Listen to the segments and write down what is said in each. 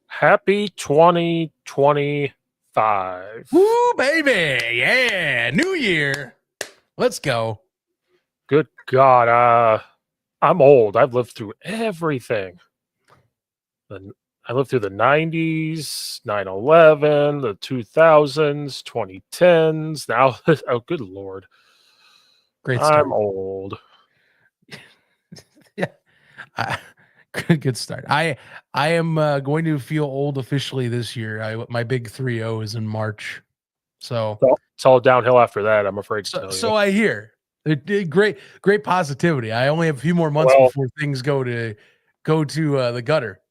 Happy 2025. Woo, baby. Yeah. New year. Let's go. Good God. I'm old. I've lived through everything. I lived through the 90s, 9/11, the 2000s, 2010s. Now, oh, good Lord. Great start. I'm old. Yeah. Good start. I am going to feel old officially this year. My big 3-0 is in March. So it's all downhill after that, I'm afraid to tell you. So I hear. Great positivity. I only have a few more months before things go to the gutter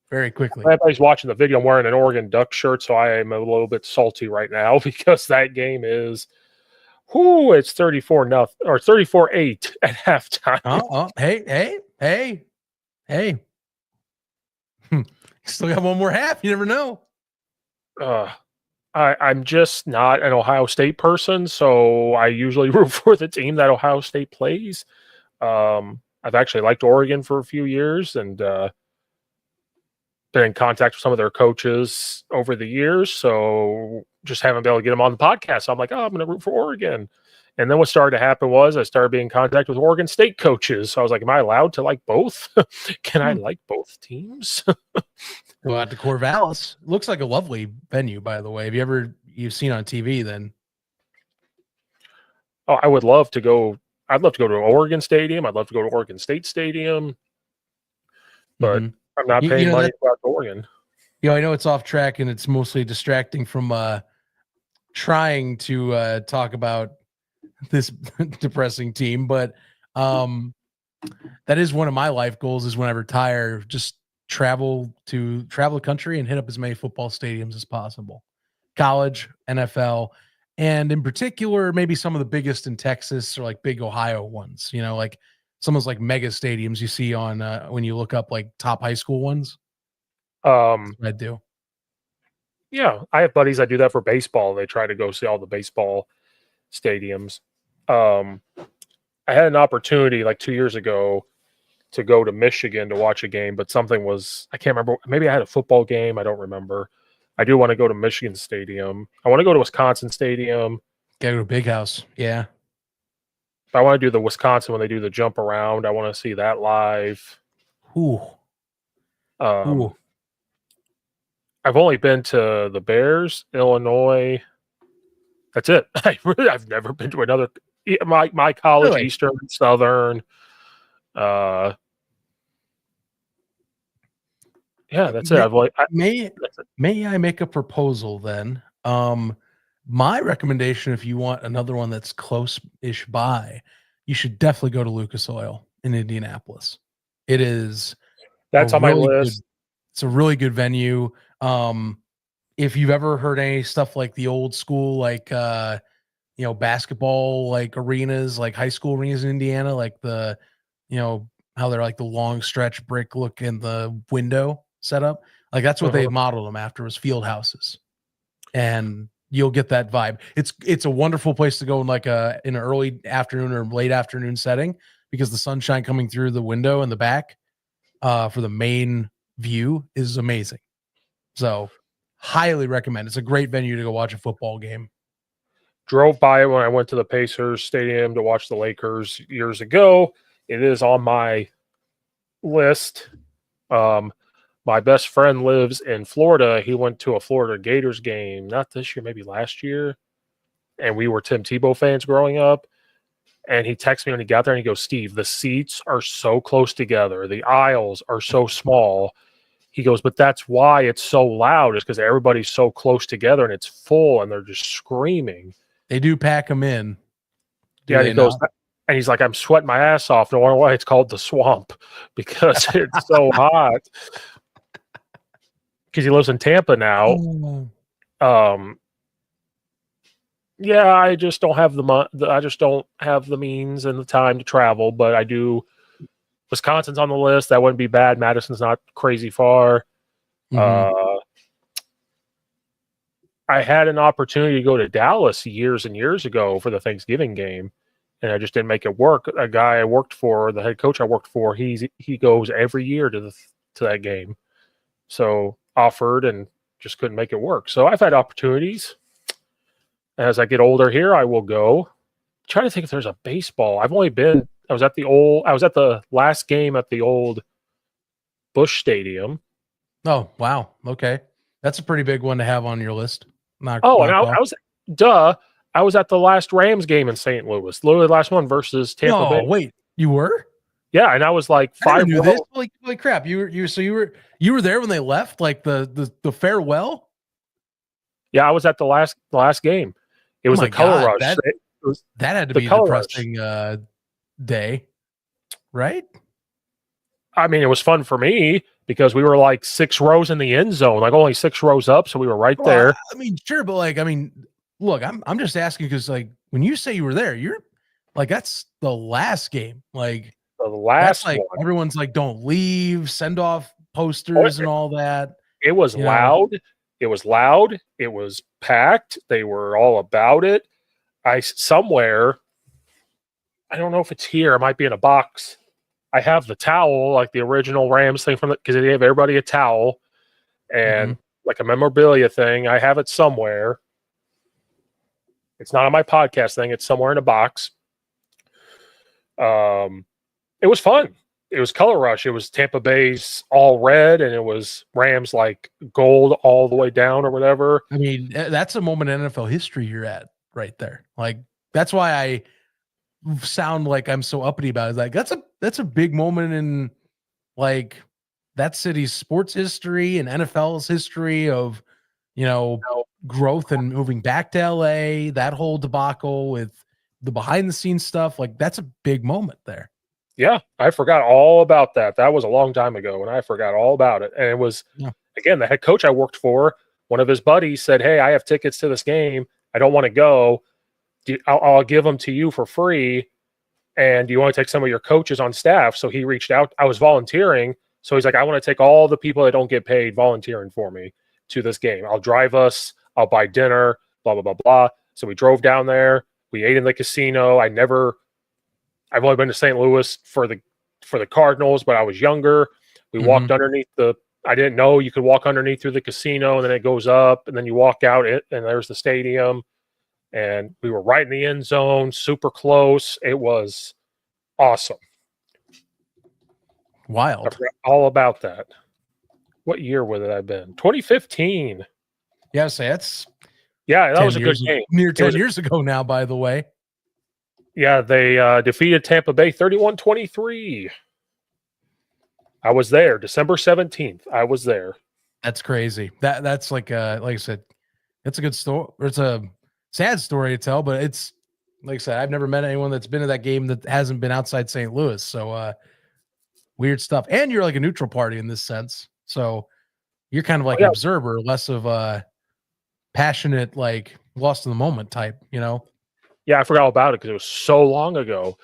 very quickly. Everybody's watching the video. I'm wearing an Oregon Duck shirt, so I am a little bit salty right now because that game is it's 34-0 or 34-8 at halftime. Hey. Still got one more half. You never know. I'm just not an Ohio State person, so I usually root for the team that Ohio State plays. I've actually liked Oregon for a few years and been in contact with some of their coaches over the years, so just haven't been able to get them on the podcast. So I'm like, I'm going to root for Oregon. And then what started to happen was I started being in contact with Oregon State coaches. So I was like, am I allowed to like both? Can I like both teams? Go out to Corvallis. Looks like a lovely venue, by the way. Have you've seen on TV then? Oh, I would love to go. I'd love to go to Oregon Stadium. I'd love to go to Oregon State Stadium. But I'm not paying money to go out to Oregon. I know it's off track and it's mostly distracting from trying to talk about this depressing team, but that is one of my life goals is when I retire, just travel the country and hit up as many football stadiums as possible. College, NFL, and in particular, maybe some of the biggest in Texas or like big Ohio ones, like some of those like mega stadiums you see on when you look up like top high school ones. I do. Yeah, I have buddies that do that for baseball. They try to go see all the baseball stadiums. I had an opportunity like 2 years ago to go to Michigan to watch a game, but something was, I can't remember. Maybe I had a football game. I don't remember. I do want to go to Michigan Stadium. I want to go to Wisconsin Stadium. Go to Big House. Yeah. I want to do the Wisconsin when they do the jump around. I want to see that live. Ooh. I've only been to the Bears, Illinois. That's it. I've never been to another. My college, really? Eastern, Southern. Yeah, that's it. May I make a proposal then? My recommendation, if you want another one that's close-ish by, you should definitely go to Lucas Oil in Indianapolis. It is. That's on my list. It's a really good venue. If you've ever heard any stuff like the old school, like basketball like arenas, like high school arenas in Indiana, like the, how they're like the long stretch brick look in the window setup, like that's what they modeled them after, was field houses, and you'll get that vibe. It's a wonderful place to go in like in an early afternoon or late afternoon setting, because the sunshine coming through the window in the back for the main view is amazing. So highly recommend. It's a great venue to go watch a football game. Drove by it when I went to the Pacers Stadium to watch the Lakers years ago. It is on my list. My best friend lives in Florida. He went to a Florida Gators game, not this year, maybe last year. And we were Tim Tebow fans growing up. And he texted me when he got there and he goes, Steve, the seats are so close together. The aisles are so small. He goes, but that's why it's so loud, is because everybody's so close together and it's full and they're just screaming. They do pack them in. Yeah, he goes, and he's like, I'm sweating my ass off. No wonder why it's called the swamp, because it's so hot. Because he lives in Tampa now. Yeah, I just don't have the means and the time to travel, but I do. Wisconsin's on the list. That wouldn't be bad. Madison's not crazy far. I had an opportunity to go to Dallas years and years ago for the Thanksgiving game, and I just didn't make it work. A guy I worked for, the head coach I worked for, he goes every year to that game. So offered and just couldn't make it work. So I've had opportunities. As I get older here, I will go. I'm trying to think if there's a baseball. I was at the last game at the old Busch Stadium. Oh, wow. Okay. That's a pretty big one to have on your list. And I was at the last Rams game in St. Louis. Literally the last one versus Tampa Bay. Oh, wait. You were? Yeah, and I was like I didn't knew this. Holy crap. You were there when they left, like the farewell? Yeah, I was at the last game. It was the color rush. That had to be a depressing day, right? I mean, it was fun for me because we were like 6 rows in the end zone, like only 6 rows up, so we were right there. I mean, sure, but look, I'm just asking because when you say you were there, you're like that's the last game, like the last one. Everyone's like, don't leave, send off posters and all that. It was loud. It was loud. It was packed. They were all about it. I don't know if it's here. It might be in a box. I have the towel, like the original Rams thing because they gave everybody a towel and like a memorabilia thing. I have it somewhere. It's not on my podcast thing. It's somewhere in a box. It was fun. It was color rush. It was Tampa Bay's all red, and it was Rams like gold all the way down or whatever. I mean, that's a moment in NFL history you're at right there. Like that's why I sound like I'm so uppity about it. Like that's a big moment in like that city's sports history and NFL's history of growth and moving back to LA. That whole debacle with the behind the scenes stuff, like that's a big moment there. Yeah, I forgot all about that. That was a long time ago, and I forgot all about it. And it was, again, the head coach I worked for, one of his buddies said, hey, I have tickets to this game. I don't want to go. I'll give them to you for free. And do you want to take some of your coaches on staff? So he reached out. I was volunteering. So he's like, I want to take all the people that don't get paid volunteering for me to this game. I'll drive us. I'll buy dinner, blah, blah, blah, blah. So we drove down there. We ate in the casino. I've only been to St. Louis for the Cardinals, but I was younger. We walked underneath I didn't know you could walk underneath through the casino, and then it goes up, and then you walk out and there's the stadium. And we were right in the end zone, super close. It was awesome. Wild. I forgot all about that. What year would it have been? 2015. Yeah, so that was a good game. Near 10 years ago now, by the way. Yeah, they defeated Tampa Bay 31-23. I was there, December 17th. I was there. That's crazy. That's like I said, it's a good story. It's a sad story to tell, but it's like I said, I've never met anyone that's been to that game that hasn't been outside St. Louis. So weird stuff. And you're like a neutral party in this sense. So you're kind of like an observer, less of a passionate, like lost in the moment type, Yeah, I forgot all about it because it was so long ago.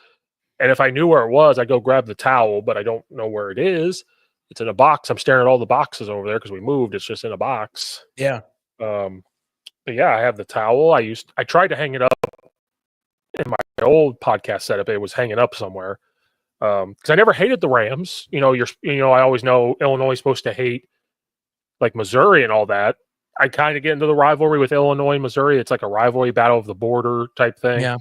And if I knew where it was, I'd go grab the towel, but I don't know where it is. It's in a box. I'm staring at all the boxes over there because we moved. It's just in a box. Yeah. But yeah, I have the towel. I tried to hang it up in my old podcast setup. It was hanging up somewhere. Because I never hated the Rams. I always know Illinois is supposed to hate like Missouri and all that. I kind of get into the rivalry with Illinois and Missouri. It's like a rivalry battle of the border type thing. Yeah.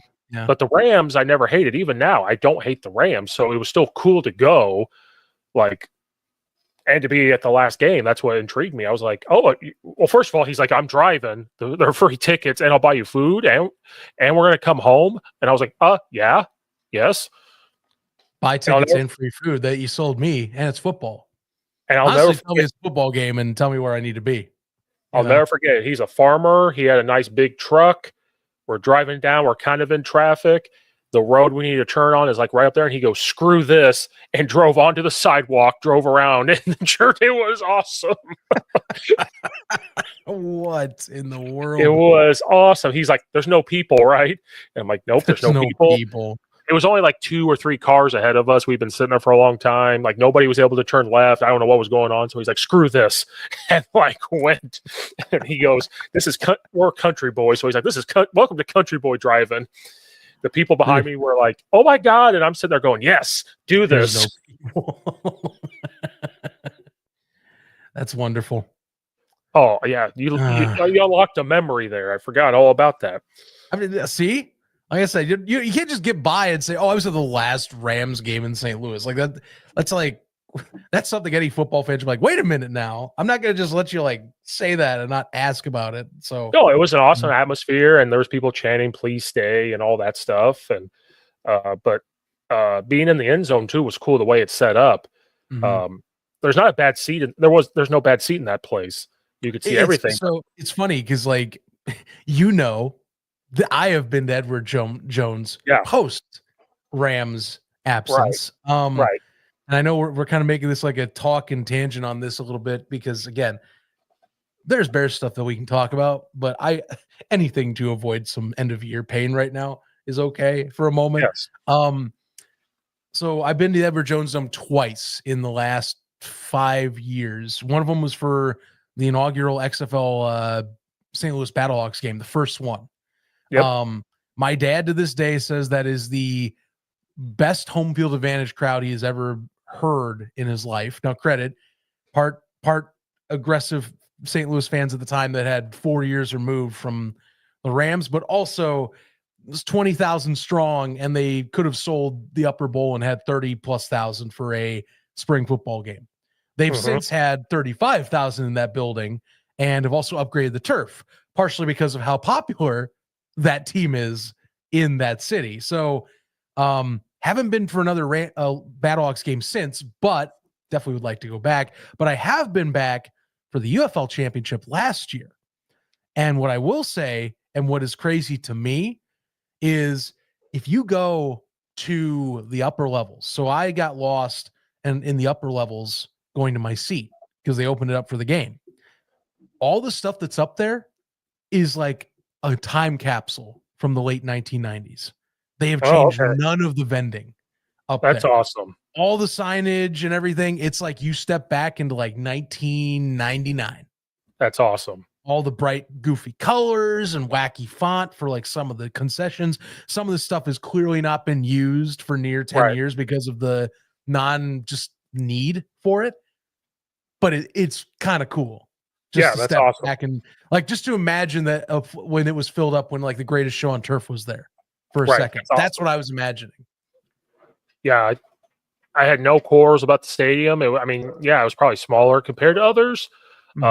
But the Rams, I never hated. Even now, I don't hate the Rams. So it was still cool to go, and to be at the last game. That's what intrigued me. I was like, oh, well, first of all, he's like, I'm driving. They're free tickets, and I'll buy you food, and we're going to come home. And I was like, yeah, yes. Buy tickets and free food that you sold me, and it's football. And I'll honestly, never tell me it's a football game and tell me where I need to be. I'll never forget. He's a farmer. He had a nice big truck. We're driving down. We're kind of in traffic. The road we need to turn on is like right up there. And he goes, screw this, and drove onto the sidewalk, drove around in the church. It was awesome. What in the world? It was awesome. He's like, there's no people, right? And I'm like, nope, there's no people. It was only like 2 or 3 cars ahead of us. We've been sitting there for a long time. Like nobody was able to turn left. I don't know what was going on. So he's like, screw this. And went. And he goes, we're country boys. So he's like, welcome to country boy driving. The people behind me were like, "Oh my god!" And I'm sitting there going, "Yes, do There's this." no people. That's wonderful. Oh yeah, you unlocked a memory there. I forgot all about that. I mean, see, like I said, you can't just get by and say, "Oh, I was at the last Rams game in St. Louis." Like that. That's something any football fans are like. Wait a minute, now I'm not gonna just let you like say that and not ask about it. So No, it was an awesome atmosphere, and there was people chanting "Please stay" and all that stuff. And but being in the end zone too was cool. The way it's set up. There's not a bad seat. There's no bad seat in that place. You could see everything. So it's funny because like I have been to Edward Jones post Rams absence. Right. And I know we're kind of making this like a talk and tangent on this a little bit because again, there's Bears stuff that we can talk about, but anything to avoid some end of year pain right now is okay for a moment. Yes. So I've been to the Edward Jones Dome twice in the last 5 years. One of them was for the inaugural XFL St. Louis Battlehawks game, the first one. Yep. My dad to this day says that is the best home field advantage crowd he has ever heard in his life. Now, credit part aggressive St. Louis fans at the time that had 4 years removed from the Rams, but also it was 20,000 strong, and they could have sold the upper bowl and had 30,000+ for a spring football game. They've since had 35,000 in that building and have also upgraded the turf, partially because of how popular that team is in that city. So haven't been for another Battlehawks game since, but definitely would like to go back. But I have been back for the UFL championship last year. And what I will say, and what is crazy to me, is if you go to the upper levels. So I got lost in the upper levels going to my seat because they opened it up for the game. All the stuff that's up there is like a time capsule from the late 1990s. They have changed none of the vending up there. That's awesome. All the signage and everything. It's like you step back into like 1999. That's awesome. All the bright, goofy colors and wacky font for like some of the concessions. Some of the stuff has clearly not been used for near 10 years because of the just need for it. But it's kind of cool. Just to that's step awesome. back and like just to imagine that when it was filled up, when like the greatest show on turf was there for a second. That's what I was imagining. Yeah, I had no quarrels about the stadium. It was probably smaller compared to others,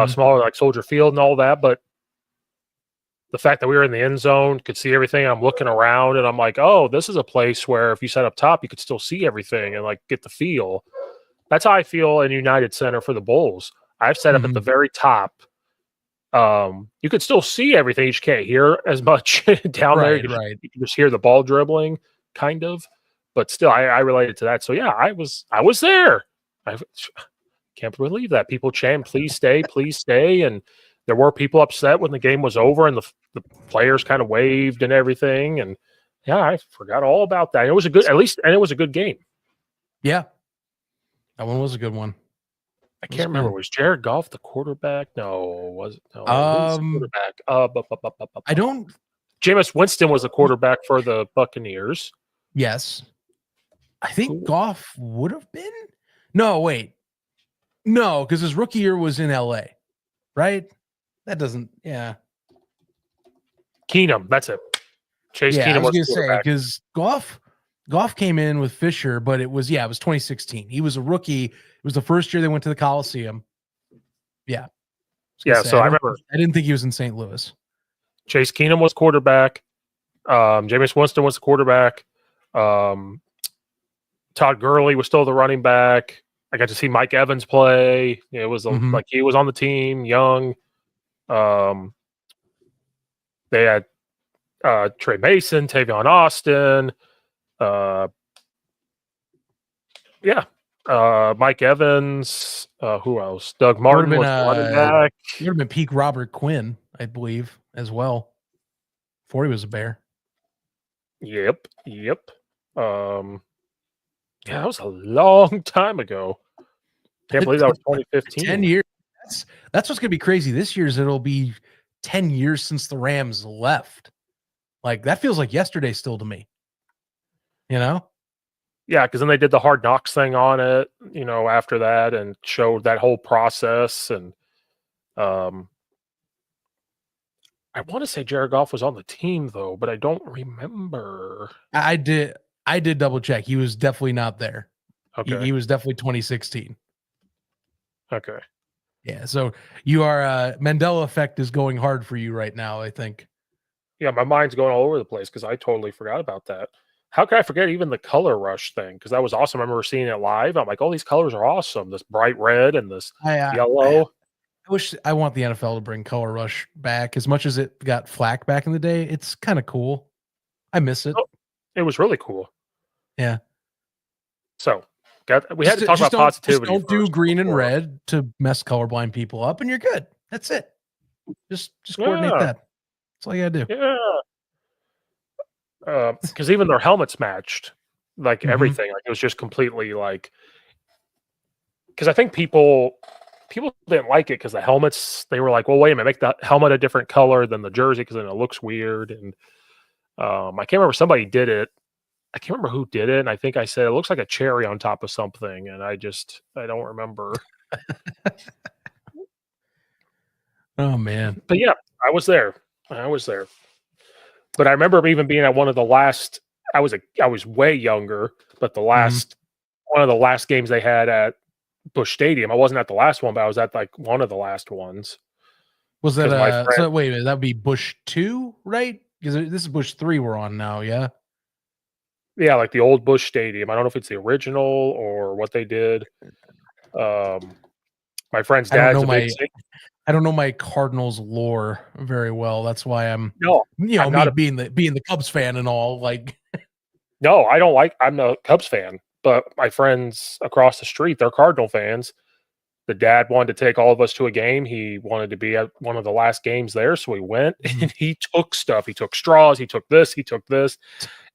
smaller like Soldier Field and all that. But the fact that we were in the end zone, could see everything. I'm looking around and I'm like, oh, this is a place where if you sat up top, you could still see everything and like get the feel. That's how I feel in United Center for the Bulls. I've set up at the very top. You could still see everything. You just can't hear as much down there. You can just hear the ball dribbling, kind of. But still, I related to that. So yeah, I was there. I can't believe that people chant, "Please stay," and there were people upset when the game was over and the players kind of waved and everything. And yeah, I forgot all about that. It was a good game. Yeah, that one was a good one. I can't remember. Was Jared Goff the quarterback? No, was it? No, quarterback. I don't. Jameis Winston was the quarterback for the Buccaneers. Yes. I think Goff would have been. No, wait. No, because his rookie year was in LA, right? That doesn't. Yeah. Keenum, that's it. Chase Keenum. I was going to say because Goff came in with Fisher, but it was 2016. He was a rookie. It was the first year they went to the Coliseum. Yeah. So I remember. I didn't think he was in St. Louis. Chase Keenum was quarterback. Jameis Winston was the quarterback. Todd Gurley was still the running back. I got to see Mike Evans play. It was like he was on the team, young. They had Trey Mason, Tavion Austin. Mike Evans. Who else? Doug Martin was running back. He would have been peak Robert Quinn, I believe, as well. Before he was a Bear. Yep. That was a long time ago. Can't believe that was 2015. 10 years. That's what's going to be crazy. This year's it'll be 10 years since the Rams left. Like that feels like yesterday still to me. You know? Yeah, because then they did the Hard Knocks thing on it, after that, and showed that whole process. And um, I want to say Jared Goff was on the team though, but I don't remember. I did double check. He was definitely not there. Okay, He was definitely 2016. okay. Yeah, so you are Mandela effect is going hard for you right now, I think. Yeah, my mind's going all over the place because I totally forgot about that. How could I forget even the color rush thing? Because that was awesome. I remember seeing it live. I'm like, oh, these colors are awesome. This bright red and this I yellow. wish I want the NFL to bring Color Rush back. As much as it got flack back in the day, it's kind of cool. I miss it. Oh, it was really cool. Yeah. So we had to talk about positivity. Just don't do first green and before- red to mess colorblind people up, and you're good. That's it. Just coordinate Yeah, that. That's all you gotta do. yeah. Because even their helmets matched, like Mhm. everything. Like it was just completely like. Because I think people didn't like it because the helmets. They were like, well, wait a minute, make the helmet a different color than the jersey because then it looks weird. And I can't remember, somebody did it. I can't remember who did it. And I think I said it looks like a cherry on top of something, and I don't remember. Oh man. But yeah, I was there. But I remember even being at one of the last. I was way younger, but the last one of the last games they had at Busch Stadium. I wasn't at the last one, but I was at like one of the last ones. Was that 'Cause my friend- so wait a minute, that'd be Bush 2, right? Because this is Bush 3 we're on now, yeah. Yeah, like the old Busch Stadium. I don't know if it's the original or what they did. My friend's I don't dad's know a big Saint. I don't know my Cardinals lore very well. That's why I'm No, I'm not being the Cubs fan and all, like no, I don't like. I'm a Cubs fan, but my friends across the street, they're Cardinal fans. The dad wanted to take all of us to a game. He wanted to be at one of the last games there, so we went. And he took stuff. He took straws. He took this. He took this.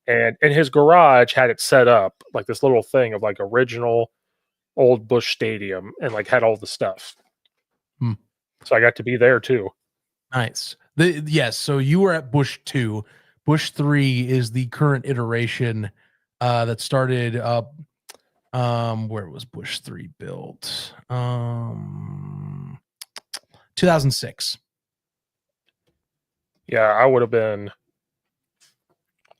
And in his garage had it set up like this little thing of like original old Busch Stadium, and like had all the stuff. Hmm. So I got to be there too. Nice. Yes, so you were at Bush 2. Bush 3 is the current iteration that started up. Where was Bush 3 built? 2006. Yeah, I would have been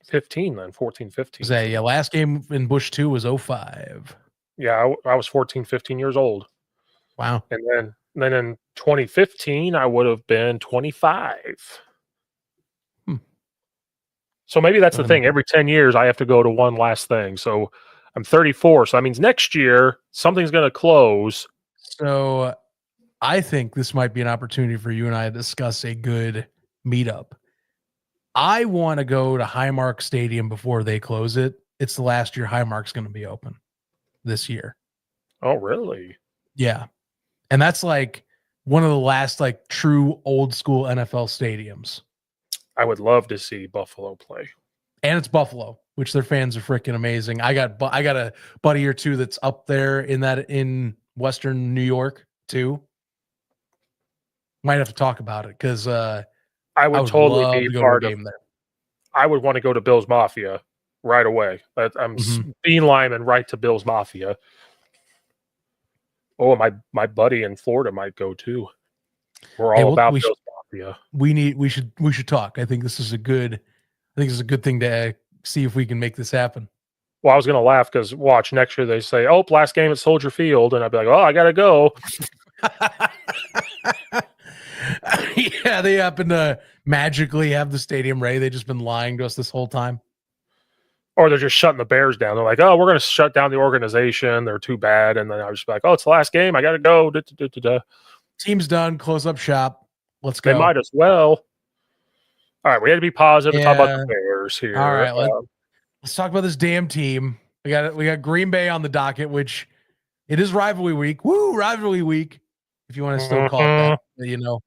15 then, 14, 15. Yeah, last game in Bush 2 was 05. Yeah, I was 14, 15 years old. Wow. And then in 2015, I would have been 25. So maybe that's the thing. Every 10 years, I have to go to one last thing. So I'm 34. So that means next year, something's going to close. So I think this might be an opportunity for you and I to discuss a good meetup. I want to go to Highmark Stadium before they close it. It's the last year Highmark's going to be open this year. Oh, really? Yeah. And that's like one of the last like true old school NFL stadiums. I would love to see Buffalo play. And it's Buffalo, which their fans are freaking amazing. I got a buddy or two that's up there in Western New York too. Might have to talk about it because I would totally be part of. there. I would want to go to Bill's Mafia right away. I'm beelining right to Bill's Mafia. Oh, my buddy in Florida might go too. We're all about Bill's Mafia. We should talk. I think this is a good thing to see if we can make this happen. Well, I was gonna laugh because watch next year they say, "Oh, last game at Soldier Field," and I'd be like, "Oh, I gotta go." Yeah, they happen to magically have the stadium ready. They've just been lying to us this whole time. Or they're just shutting the Bears down. They're like, "Oh, we're going to shut down the organization. They're too bad." And then I was just like, "Oh, it's the last game. I got to go." Team's done. Close up shop. Let's go. They might as well. All right, we had to be positive and talk about the Bears here. All right, let's talk about this damn team. We got Green Bay on the docket, which it is rivalry week. Woo, rivalry week. If you want to still call it that,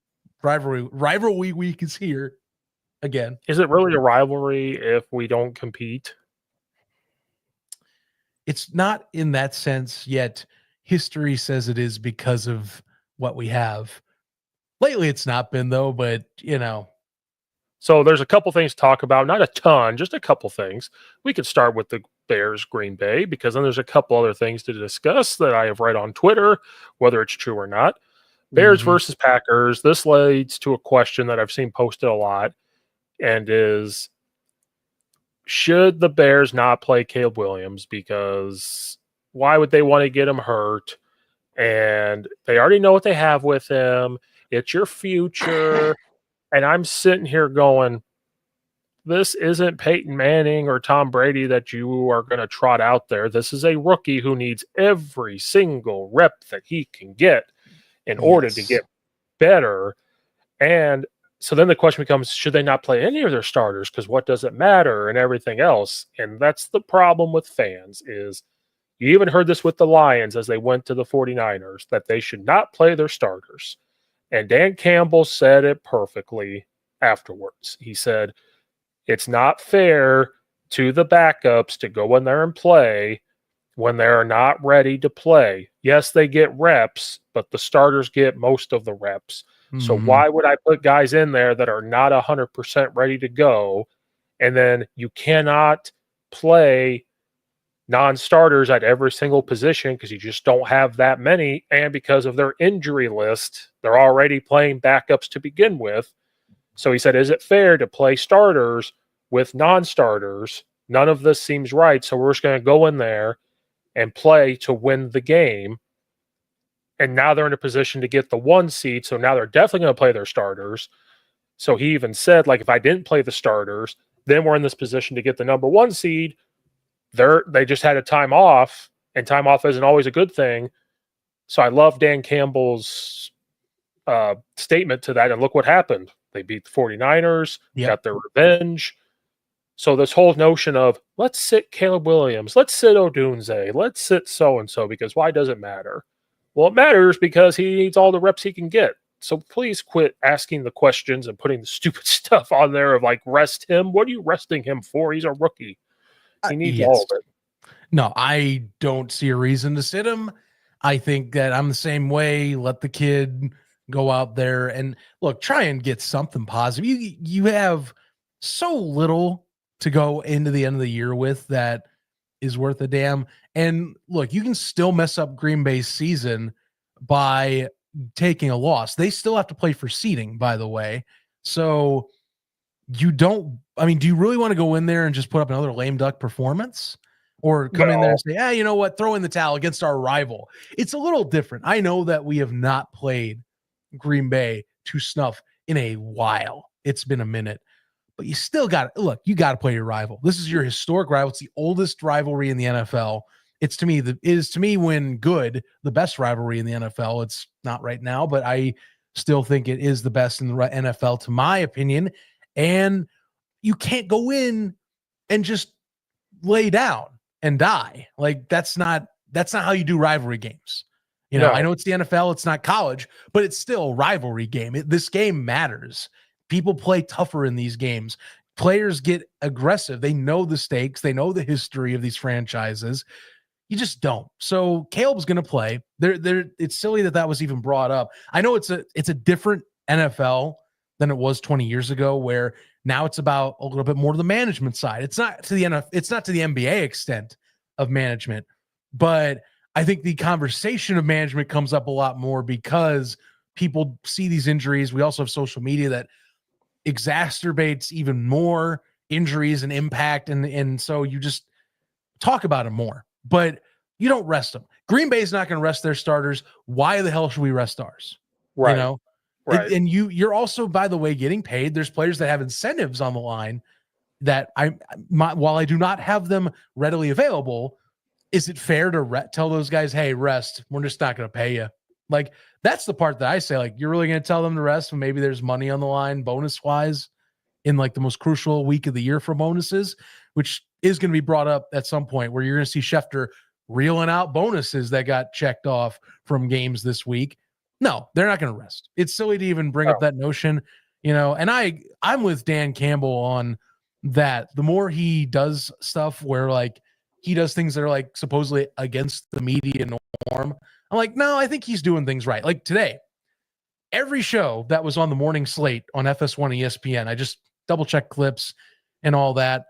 rivalry week is here again. Is it really a rivalry if we don't compete? It's not in that sense yet. History says it is because of what we have. Lately, it's not been though, but So there's a couple things to talk about. Not a ton, just a couple things. We could start with the Bears Green Bay, because then there's a couple other things to discuss that I have read on Twitter, whether it's true or not. Bears versus Packers. This leads to a question that I've seen posted a lot, and is, should the Bears not play Caleb Williams? Because why would they want to get him hurt? And they already know what they have with him. It's your future. And I'm sitting here going, this isn't Peyton Manning or Tom Brady that you are going to trot out there. This is a rookie who needs every single rep that he can get in order to get better. And so then the question becomes, should they not play any of their starters? Because what does it matter and everything else? And that's the problem with fans. Is you even heard this with the Lions as they went to the 49ers, that they should not play their starters. And Dan Campbell said it perfectly afterwards. He said, it's not fair to the backups to go in there and play when they're not ready to play. Yes, they get reps, but the starters get most of the reps. So why would I put guys in there that are not 100% ready to go? And then you cannot play non-starters at every single position because you just don't have that many. And because of their injury list, they're already playing backups to begin with. So he said, is it fair to play starters with non-starters? None of this seems right. So we're just going to go in there and play to win the game. And now they're in a position to get the 1 seed. So now they're definitely going to play their starters. So he even said, like, if I didn't play the starters, then we're in this position to get the number 1 seed. They just had a time off, and time off isn't always a good thing. So I love Dan Campbell's statement to that. And look what happened. They beat the 49ers, got their revenge. So this whole notion of, let's sit Caleb Williams, let's sit Odunze, let's sit so-and-so, because why does it matter? Well, it matters because he needs all the reps he can get. So please quit asking the questions and putting the stupid stuff on there of like, rest him. What are you resting him for? He's a rookie. He needs all of it. No, I don't see a reason to sit him. I think that I'm the same way. Let the kid go out there and look, try and get something positive. You have so little to go into the end of the year with that is worth a damn. And look, you can still mess up Green Bay's season by taking a loss. They still have to play for seeding, by the way. So do you really want to go in there and just put up another lame duck performance? Or come in there and say, you know what, throw in the towel against our rival. It's a little different. I know that we have not played Green Bay to snuff in a while. It's been a minute. But you still got to play your rival. This is your historic rival. It's the oldest rivalry in the NFL. It is to me when good, the best rivalry in the NFL. It's not right now, but I still think it is the best in the NFL, to my opinion. And you can't go in and just lay down and die. Like that's not how you do rivalry games. I know it's the NFL, it's not college, but it's still a rivalry game. This game matters. People play tougher in these games. Players get aggressive. They know the stakes. They know the history of these franchises. You just don't. So Caleb's going to play. It's silly that was even brought up. I know it's a different NFL than it was 20 years ago, where now it's about a little bit more to the management side. It's not to the NFL, it's not to the NBA extent of management, but I think the conversation of management comes up a lot more because people see these injuries. We also have social media that exacerbates even more injuries and impact. And so you just talk about them more, but you don't rest them. Green Bay is not going to rest their starters. Why the hell should we rest ours? Right. Right. And you're also, by the way, getting paid. There's players that have incentives on the line that while I do not have them readily available, is it fair to tell those guys, hey, rest, we're just not going to pay you? Like, that's the part that I say, like, you're really going to tell them to rest when maybe there's money on the line bonus wise in like the most crucial week of the year for bonuses, which is going to be brought up at some point where you're going to see Schefter reeling out bonuses that got checked off from games this week. No, they're not going to rest. It's silly to even bring up that notion, and I'm with Dan Campbell on that. The more he does stuff where like he does things that are like supposedly against the media norm, I'm like, no, I think he's doing things right. Like today, every show that was on the morning slate on FS1 ESPN, I just double check clips and all that.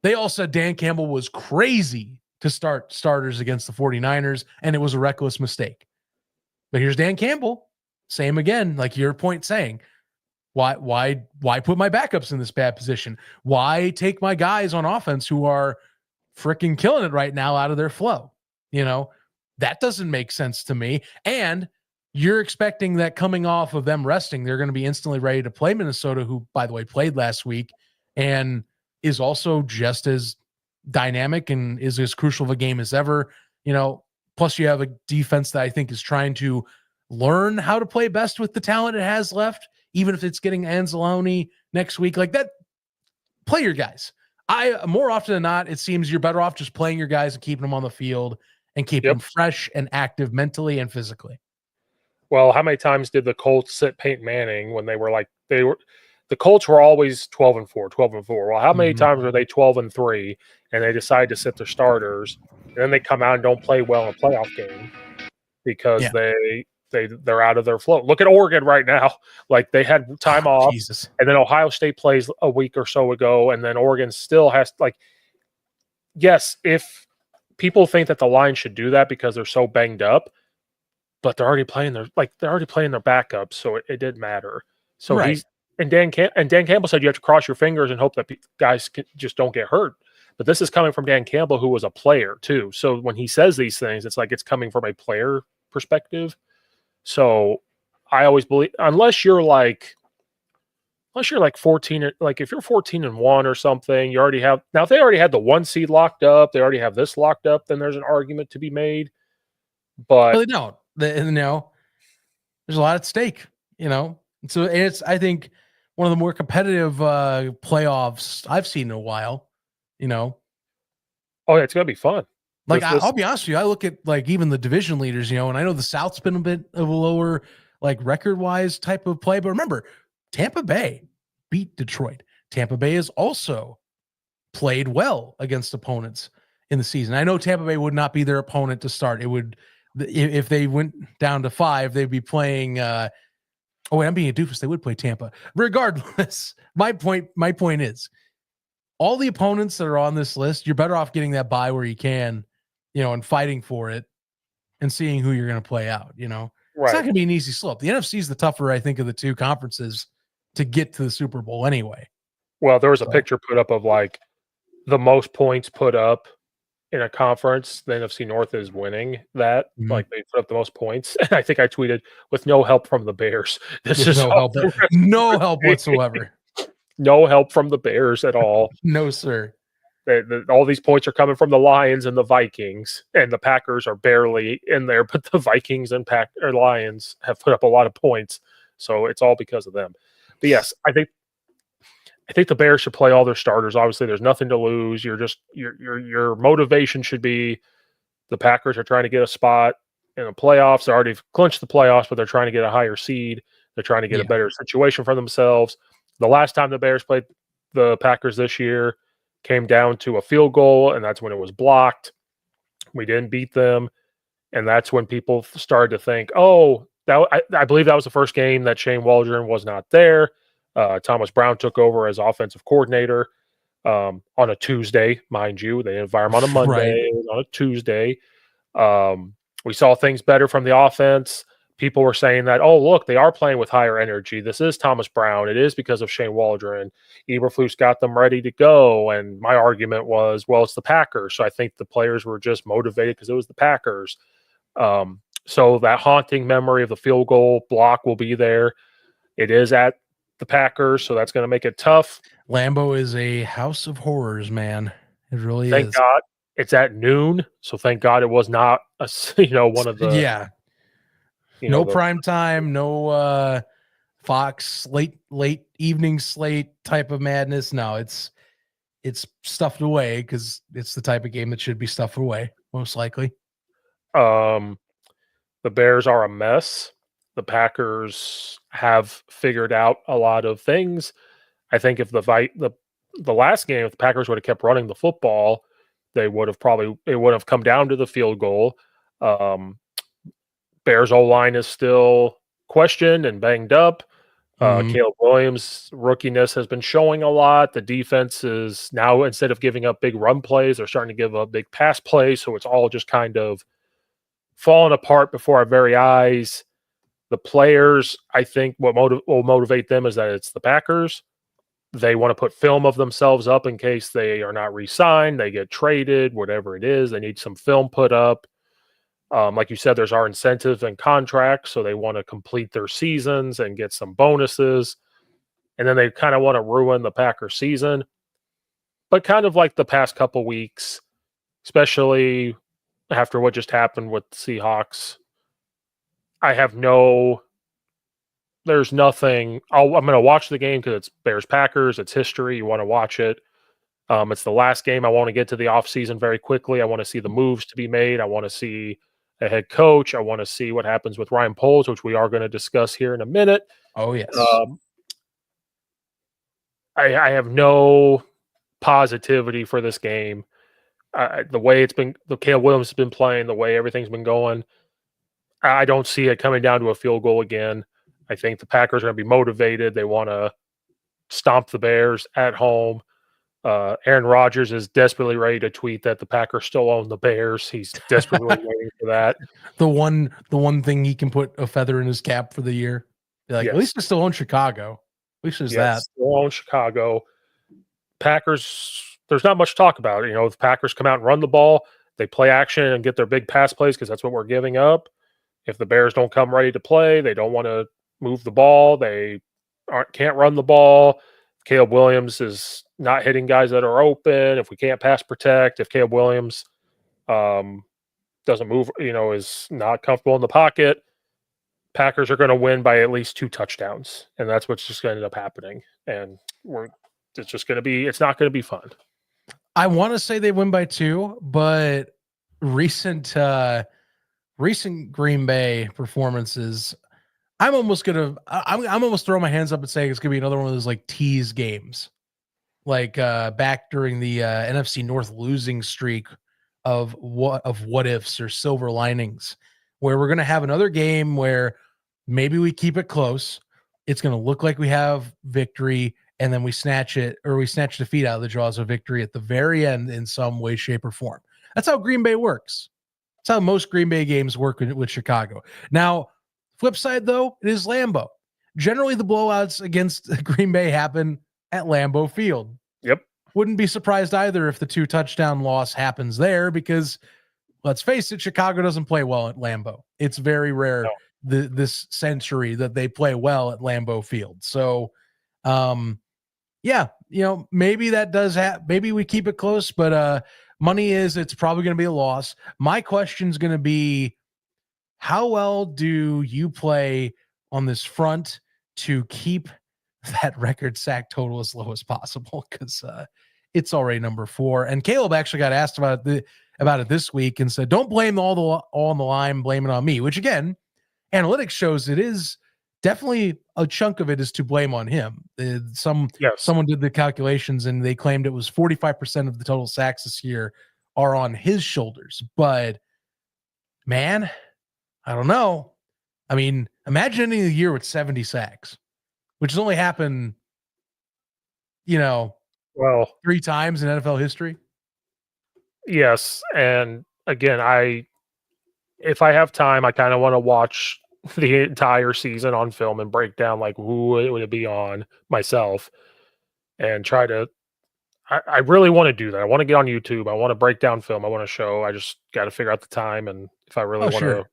They all said Dan Campbell was crazy to start starters against the 49ers, and it was a reckless mistake. But here's Dan Campbell, same again, like your point saying, why put my backups in this bad position? Why take my guys on offense who are freaking killing it right now out of their flow? That doesn't make sense to me. And you're expecting that coming off of them resting, they're going to be instantly ready to play Minnesota, who, by the way, played last week and is also just as dynamic and is as crucial of a game as ever. Plus you have a defense that I think is trying to learn how to play best with the talent it has left, even if it's getting Anzalone next week. Like that, play your guys. More often than not, it seems you're better off just playing your guys and keeping them on the field and keeping them fresh and active mentally and physically. Well, how many times did the Colts sit Peyton Manning when the Colts were always 12-4, 12-4. Well, how many times were they 12-3 and they decide to sit their starters and then they come out and don't play well in a playoff game because they're out of their flow? Look at Oregon right now. Like they had time off, and then Ohio State plays a week or so ago, and then Oregon still has yes, if people think that the line should do that because they're so banged up, but they're already playing their backups, so it didn't matter. So Dan Campbell said you have to cross your fingers and hope that guys just don't get hurt. But this is coming from Dan Campbell, who was a player too. So when he says these things, it's like it's coming from a player perspective. So I always believe, unless you're like 14, like if you're 14-1 or something, you already have, now if they already had the 1 seed locked up, they already have this locked up, then there's an argument to be made. But they don't. There's a lot at stake, So it's, I think, one of the more competitive playoffs I've seen in a while, Oh, yeah, it's going to be fun. Like, I'll be honest with you. I look at like even the division leaders, and I know the South's been a bit of a lower like record-wise type of play. But remember, Tampa Bay beat Detroit. Tampa Bay has also played well against opponents in the season. I know Tampa Bay would not be their opponent to start. It would, if they went down to 5, they'd be playing I'm being a doofus. They would play Tampa. Regardless, my point is, all the opponents that are on this list, you're better off getting that bye where you can, and fighting for it and seeing who you're going to play out, It's not going to be an easy slope. The NFC is the tougher, I think, of the two conferences to get to the Super Bowl anyway. Well, there was a picture put up of like the most points put up in a conference. The NFC North is winning that. Like they put up the most points. And I think I tweeted, with no help from the Bears. This is no help whatsoever. No help from the Bears at all. No, sir. All these points are coming from the Lions and the Vikings, and the Packers are barely in there, but the Vikings and Lions have put up a lot of points, so it's all because of them. But yes, I think the Bears should play all their starters. Obviously, there's nothing to lose. Your motivation should be the Packers are trying to get a spot in the playoffs. They already clinched the playoffs, but they're trying to get a higher seed. They're trying to get a better situation for themselves. The last time the Bears played the Packers this year came down to a field goal, and that's when it was blocked. We didn't beat them, and that's when people started to think, I believe that was the first game that Shane Waldron was not there. Thomas Brown took over as offensive coordinator on a Tuesday, mind you. They didn't fire him on a Monday. It was on a Tuesday. We saw things better from the offense. People were saying that, look, they are playing with higher energy. This is Thomas Brown. It is because of Shane Waldron. Eberflus got them ready to go. And my argument was, well, it's the Packers. So I think the players were just motivated because it was the Packers. So that haunting memory of the field goal block will be there. It is at the Packers, so that's going to make it tough. Lambeau is a house of horrors, man. It really is. Thank God it's at noon. So thank God it was not one of the no prime time, no Fox late evening slate type of madness. No, it's stuffed away because it's the type of game that should be stuffed away, most likely. The Bears are a mess. The Packers have figured out a lot of things. I think if the last game, if the Packers would have kept running the football, it would have come down to the field goal. Bears O-line is still questioned and banged up. Caleb Williams' rookiness has been showing a lot. The defense is now, instead of giving up big run plays, they're starting to give up big pass plays. So it's all just kind of falling apart before our very eyes. The players, I think what will motivate them is that it's the Packers. They want to put film of themselves up in case they are not re-signed, they get traded, whatever it is. They need some film put up. Like you said, there's our incentives and contracts, so they want to complete their seasons and get some bonuses. And then they kind of want to ruin the Packers season. But kind of like the past couple weeks, especially after what just happened with the Seahawks, there's nothing. I'm going to watch the game because it's Bears Packers. It's history. You want to watch it. It's the last game. I want to get to the offseason very quickly. I want to see the moves to be made. I want to see a head coach. I want to see what happens with Ryan Poles, which we are going to discuss here in a minute. Oh, yes. I have no positivity for this game. The way the Caleb Williams has been playing, the way everything's been going, I don't see it coming down to a field goal again. I think the Packers are going to be motivated. They want to stomp the Bears at home. Aaron Rodgers is desperately ready to tweet that the Packers still own the Bears. He's desperately waiting for that. The one thing he can put a feather in his cap for the year. Be like, yes. At least they still own Chicago. At least there's that. Still own Chicago. Packers, there's not much to talk about. The Packers come out and run the ball. They play action and get their big pass plays because that's what we're giving up. If the Bears don't come ready to play, they don't want to move the ball. They can't run the ball. Caleb Williams is not hitting guys that are open. If we can't pass protect, if Caleb Williams doesn't move, is not comfortable in the pocket, Packers are going to win by at least 2 touchdowns. And that's what's just going to end up happening. And it's not going to be fun. I want to say they win by 2, but recent Green Bay performances, I'm almost throwing my hands up and saying it's gonna be another one of those like tease games, like back during the NFC North losing streak of what ifs or silver linings, where we're gonna have another game where maybe we keep it close. It's gonna look like we have victory, and then we snatch defeat out of the jaws of victory at the very end in some way, shape, or form. That's how Green Bay works. That's how most Green Bay games work with Chicago. Now, flip side, though, it is Lambeau. Generally, the blowouts against Green Bay happen at Lambeau Field. Yep. Wouldn't be surprised either if the 2-touchdown loss happens there because, let's face it, Chicago doesn't play well at Lambeau. It's very rare this century that they play well at Lambeau Field. So, maybe that does happen. Maybe we keep it close, but money is it's probably going to be a loss. My question is going to be, how well do you play on this front to keep that record sack total as low as possible? Because it's already number 4. And Caleb actually got asked about it this week and said, "Don't blame all on the line, blame it on me." Which again, analytics shows it is definitely a chunk of it is to blame on him. Someone did the calculations and they claimed it was 45% of the total sacks this year are on his shoulders. But man, I don't know. I mean, imagine ending the year with 70 sacks, which has only happened, 3 times in NFL history. Yes. And again, if I have time, I kind of want to watch the entire season on film and break down like who it would be on myself and try to, I really want to do that. I want to get on YouTube. I want to break down film. I want to show, I just got to figure out the time. And if I really want to,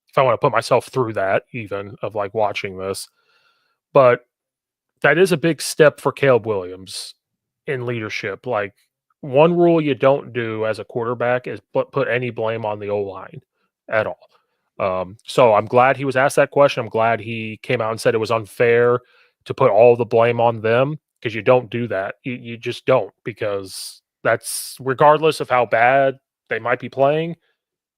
if I want to put myself through that even of like watching this, but that is a big step for Caleb Williams in leadership. Like, one rule you don't do as a quarterback is put any blame on the O-line at all. So I'm glad he was asked that question. I'm glad he came out and said it was unfair to put all the blame on them, because you don't do that. You just don't, because that's, regardless of how bad they might be playing,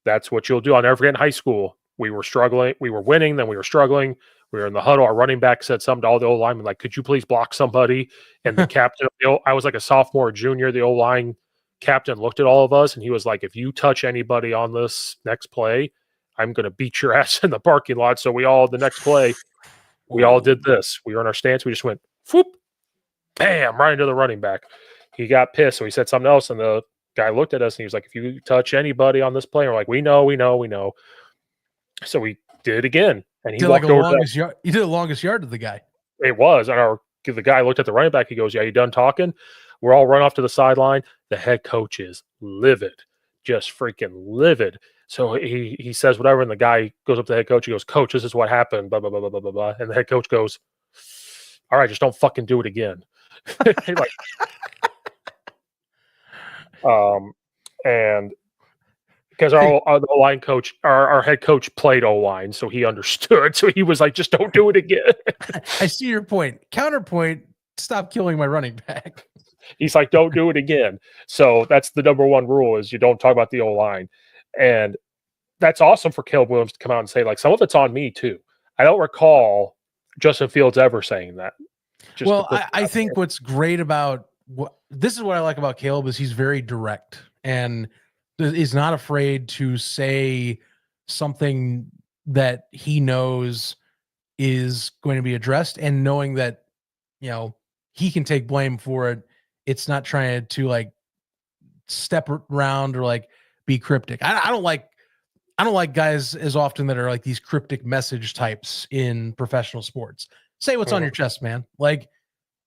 that's what you'll do. I'll never forget in high school, we were struggling. We were winning, then we were struggling. We were in the huddle. Our running back said something to all the O-linemen, like, "Could you please block somebody?" And the captain, I was like a sophomore, junior. The O-line captain looked at all of us, and he was like, "If you touch anybody on this next play, I'm going to beat your ass in the parking lot." So we all, the next play, We all did this. We were in our stance. We just went, whoop, bam, right into the running back. He got pissed, so he said something else, and the guy looked at us and he was like, if you touch anybody on this play, we're like, we know. So we did it again. And he Did like walked a over longest yard. You did the longest yard to the guy. it was. And the guy looked at the running back. He goes, yeah, you done talking? We're all run off to the sideline. The head coach is livid, just freaking livid. So he says whatever, and the guy goes up to the head coach. He goes, Coach, this is what happened, blah, blah, blah, blah, blah, blah, blah. And the head coach goes, all right, just don't fucking do it again. Like, and because our O-line coach, our head coach played O-line, so he understood. So he was like, just don't do it again. I see your point. Counterpoint, stop killing my running back. He's like, don't do it again. So that's the number one rule is you don't talk about the O-line. And that's awesome for Caleb Williams to come out and say, like, some of it's on me too. I don't recall Justin Fields ever saying that. Well, I think what's great about this is what I like about Caleb is he's very direct and is not afraid to say something that he knows is going to be addressed, and knowing that, you know, he can take blame for it. It's not trying to like step around or like be cryptic. I don't like guys as often that are like these cryptic message types in professional sports. Say what's on your chest, man. Like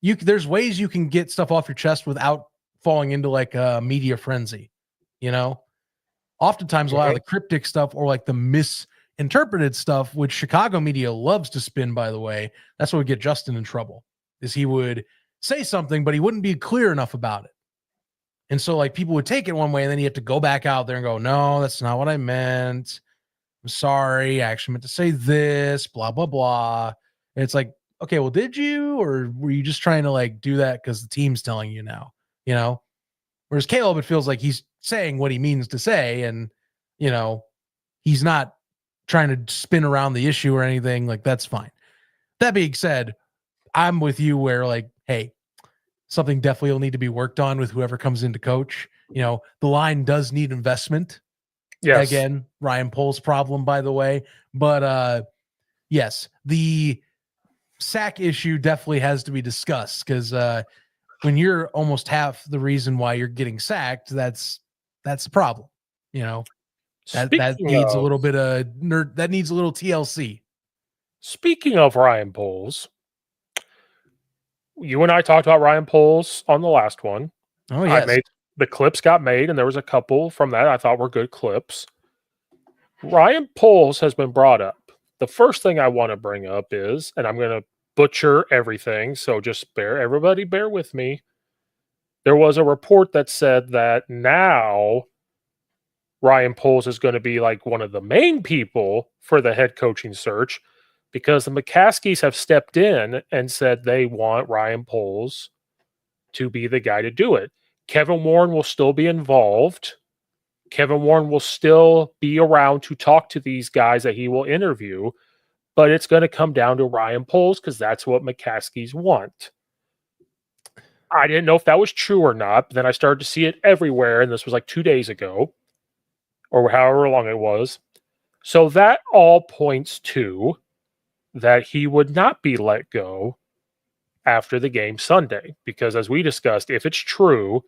there's ways you can get stuff off your chest without falling into like a media frenzy, you know? Oftentimes a lot of the cryptic stuff or like the misinterpreted stuff, which Chicago media loves to spin, by the way, that's what would get Justin in trouble, is he would say something, but he wouldn't be clear enough about it. And so like people would take it one way and then you have to go back out there and go, no, that's not what I meant. I'm sorry. I actually meant to say this, blah, blah, blah. And it's like, okay, well, did you, or were you just trying to like do that because the team's telling you now, you know? Whereas Caleb, it feels like he's saying what he means to say. And, you know, he's not trying to spin around the issue or anything. Like, that's fine. That being said, I'm with you where like, hey, something definitely will need to be worked on with whoever comes in to coach. You know, the line does need investment. Yes. Again, Ryan Pohl's problem, by the way. But yes, the sack issue definitely has to be discussed because when you're almost half the reason why you're getting sacked, that's a problem. You know, that needs a little bit of nerd. That needs a little TLC. Speaking of Ryan Poles, you and I talked about Ryan Poles on the last one. Oh, yes. The clips got made, and there was a couple from that I thought were good clips. Ryan Poles has been brought up. The first thing I want to bring up is, and I'm going to butcher everything, so just bear with me. There was a report that said that now Ryan Poles is going to be like one of the main people for the head coaching search because the McCaskies have stepped in and said they want Ryan Poles to be the guy to do it. Kevin Warren will still be involved. Kevin Warren will still be around to talk to these guys that he will interview, but it's going to come down to Ryan Poles because that's what McCaskies want. I didn't know if that was true or not, but then I started to see it everywhere, and this was like 2 days ago, or however long it was. So that all points to that he would not be let go after the game Sunday, because as we discussed, if it's true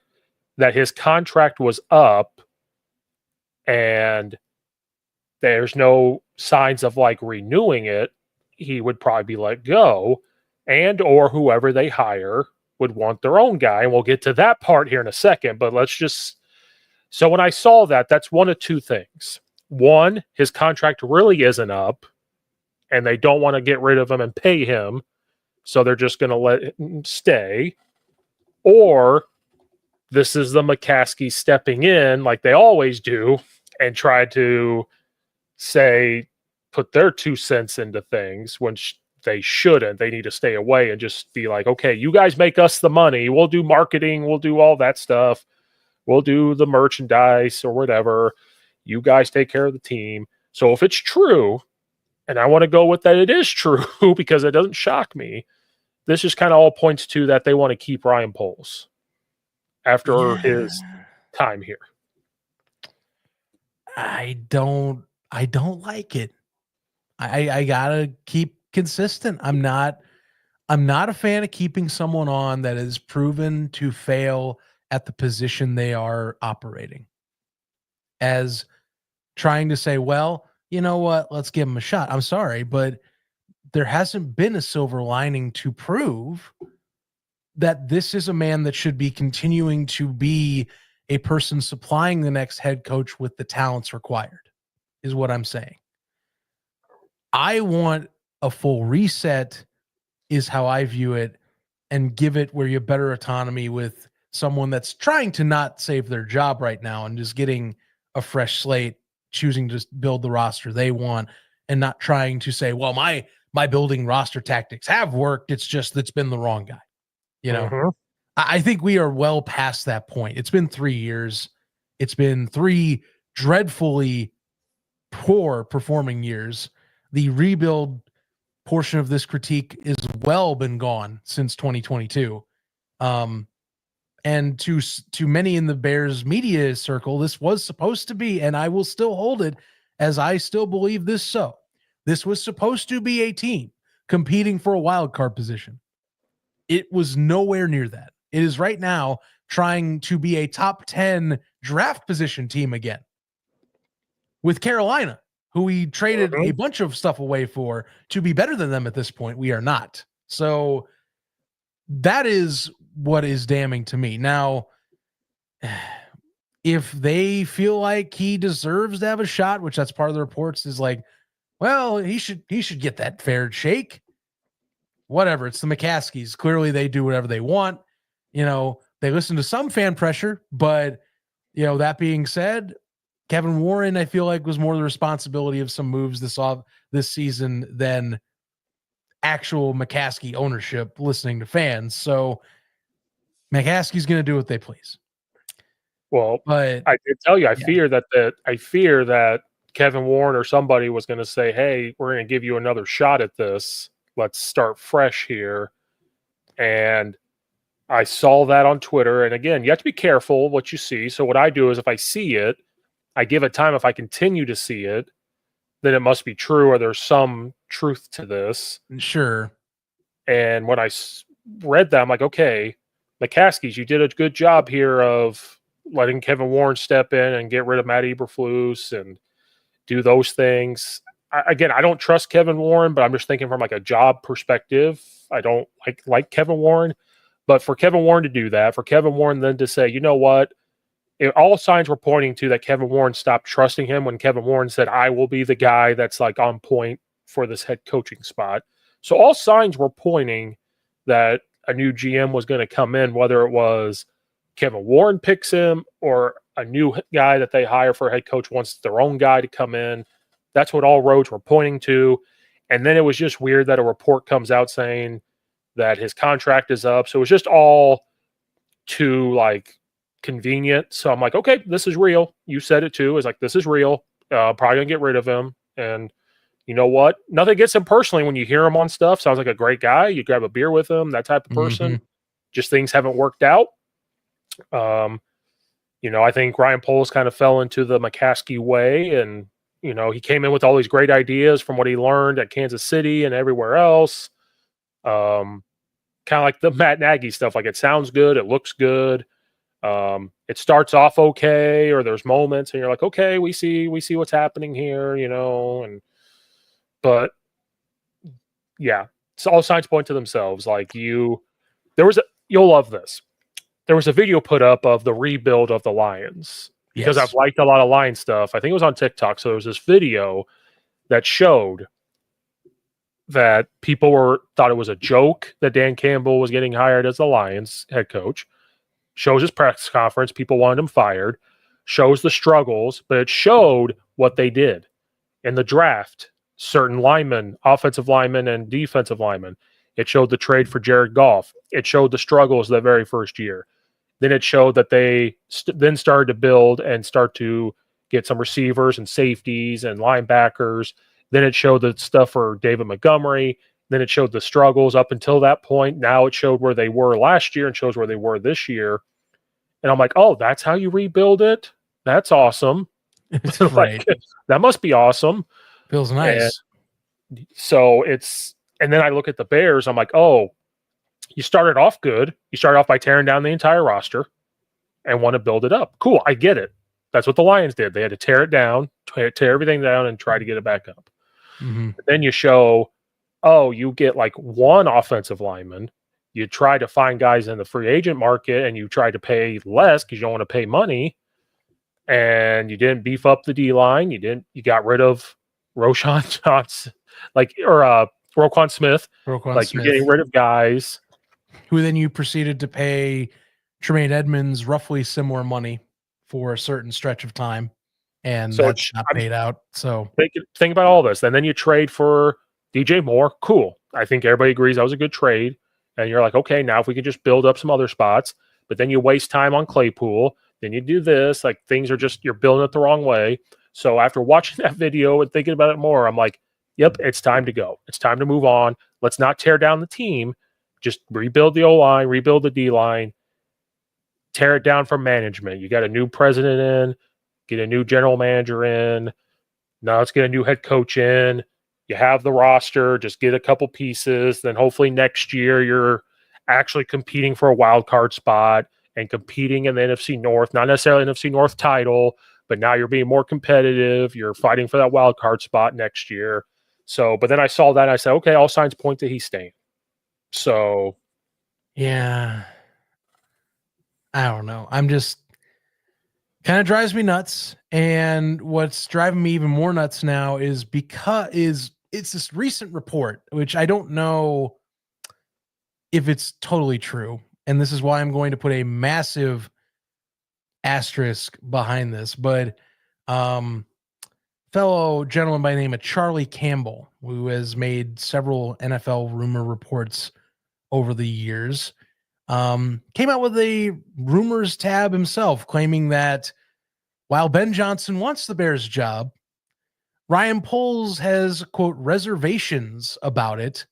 that his contract was up and there's no signs of like renewing it, he would probably be let go, and or whoever they hire would want their own guy. And we'll get to that part here in a second, but so when I saw that, that's one of two things. One, his contract really isn't up and they don't want to get rid of him and pay him, so they're just going to let him stay. Or this is the McCaskey stepping in like they always do and try to put their 2 cents into things when they shouldn't. They need to stay away and just be like, okay, you guys make us the money. We'll do marketing. We'll do all that stuff. We'll do the merchandise or whatever. You guys take care of the team. So if it's true, and I want to go with that it is true because it doesn't shock me, this just kind of all points to that they want to keep Ryan Poles after his time here. I don't like it. I gotta keep consistent. I'm not a fan of keeping someone on that is proven to fail at the position they are operating. As trying to say, well, you know what, let's give him a shot. I'm sorry, but there hasn't been a silver lining to prove that this is a man that should be continuing to be a person supplying the next head coach with the talents required, is what I'm saying. I want a full reset, is how I view it, and give it where you have better autonomy with someone that's trying to not save their job right now and just getting a fresh slate, choosing to just build the roster they want, and not trying to say, well, my building roster tactics have worked. It's just it's been the wrong guy. You know, Mhm. I think we are well past that point. It's been 3 years. It's been 3 dreadfully poor performing years. The rebuild portion of this critique is well been gone since 2022. And to many in the Bears media circle, this was supposed to be, and I will still hold it as I still believe this. So this was supposed to be a team competing for a wild card position. It was nowhere near that. It is right now trying to be a top 10 draft position team again with Carolina, who we traded a bunch of stuff away for to be better than them at this point. We are not. So that is what is damning to me. Now, if they feel like he deserves to have a shot, which that's part of the reports, is like, well, he should get that fair shake. Whatever. It's the McCaskies. Clearly they do whatever they want. You know, they listen to some fan pressure, but you know, that being said, Kevin Warren, I feel like, was more the responsibility of some moves this season than actual McCaskey ownership listening to fans. So McCaskey's going to do what they please. Well, But I did tell you, I fear that Kevin Warren or somebody was going to say, "Hey, we're going to give you another shot at this. Let's start fresh here." And I saw that on Twitter. And again, you have to be careful what you see. So what I do is if I see it, I give it time. If I continue to see it, then it must be true or there's some truth to this. sure. And when I read that, I'm like, okay, McCaskies, you did a good job here of letting Kevin Warren step in and get rid of Matt Eberflus and do those things. Again, I don't trust Kevin Warren, but I'm just thinking from like a job perspective. I don't like Kevin Warren, but for Kevin Warren to do that, for Kevin Warren then to say, you know what, all signs were pointing to that Kevin Warren stopped trusting him when Kevin Warren said, I will be the guy that's like on point for this head coaching spot. So all signs were pointing that a new GM was going to come in, whether it was Kevin Warren picks him or a new guy that they hire for a head coach wants their own guy to come in. That's what all roads were pointing to. And then it was just weird that a report comes out saying that his contract is up. So it was just all too like convenient. So I'm like, okay, this is real. You said it too. It's like, this is real. Probably gonna get rid of him. And you know what? Nothing gets him personally when you hear him on stuff. Sounds like a great guy. You grab a beer with him, that type of person. Mm-hmm. Just things haven't worked out. You know, I think Ryan Poles kind of fell into the McCaskey way, and you know, he came in with all these great ideas from what he learned at Kansas City and everywhere else. Kind of like the Matt Nagy stuff. Like it sounds good, it looks good. It starts off okay, or there's moments, and you're like, okay, we see what's happening here, you know, but yeah, so all signs point to themselves. Like you'll love this. There was a video put up of the rebuild of the Lions because Yes. I've liked a lot of Lion stuff. I think it was on TikTok. So there was this video that showed that people thought it was a joke that Dan Campbell was getting hired as the Lions head coach. Shows his press conference. People wanted him fired. Shows the struggles, but it showed what they did in the draft. Certain linemen, offensive linemen and defensive linemen. It showed the trade for Jared Goff. It showed the struggles that very first year. Then it showed that they then started to build and start to get some receivers and safeties and linebackers. Then it showed the stuff for David Montgomery. Then it showed the struggles up until that point. Now it showed where they were last year and shows where they were this year. And I'm like, oh, that's how you rebuild it? That's awesome. Right. That must be awesome. Feels nice. And so it's And then I look at the Bears. I'm like, oh, you started off good. You started off by tearing down the entire roster and want to build it up. Cool. I get it. That's what the Lions did. They had to tear it down, tear everything down, and try to get it back up. Mm-hmm. But then you show, oh, you get like one offensive lineman. You try to find guys in the free agent market and you try to pay less because you don't want to pay money. And you didn't beef up the D line. You got rid of Roschon Johnson, Roquan Smith. You're getting rid of guys. Who then you proceeded to pay Tremaine Edmonds roughly similar money for a certain stretch of time. And so that's not paid out. So think about all this. And then you trade for DJ Moore. Cool. I think everybody agrees that was a good trade. And you're like, okay, now if we could just build up some other spots, but then you waste time on Claypool, then you do this, like things are just, you're building it the wrong way. So after watching that video and thinking about it more, I'm like, yep, it's time to go. It's time to move on. Let's not tear down the team. Just rebuild the O-line, rebuild the D-line, tear it down from management. You got a new president in, get a new general manager in. Now let's get a new head coach in. You have the roster, just get a couple pieces. Then hopefully next year you're actually competing for a wild card spot and competing in the NFC North, not necessarily NFC North title, but now you're being more competitive. You're fighting for that wild card spot next year. So, but then I saw that and I said, okay, all signs point to he's staying. So, yeah, I don't know. I'm just kind of drives me nuts. And what's driving me even more nuts now is it's this recent report, which I don't know if it's totally true. And this is why I'm going to put a massive asterisk behind this. But fellow gentleman by the name of Charlie Campbell, who has made several NFL rumor reports over the years, came out with a rumors tab himself, claiming that while Ben Johnson wants the Bears job, Ryan Poles has, quote, reservations about it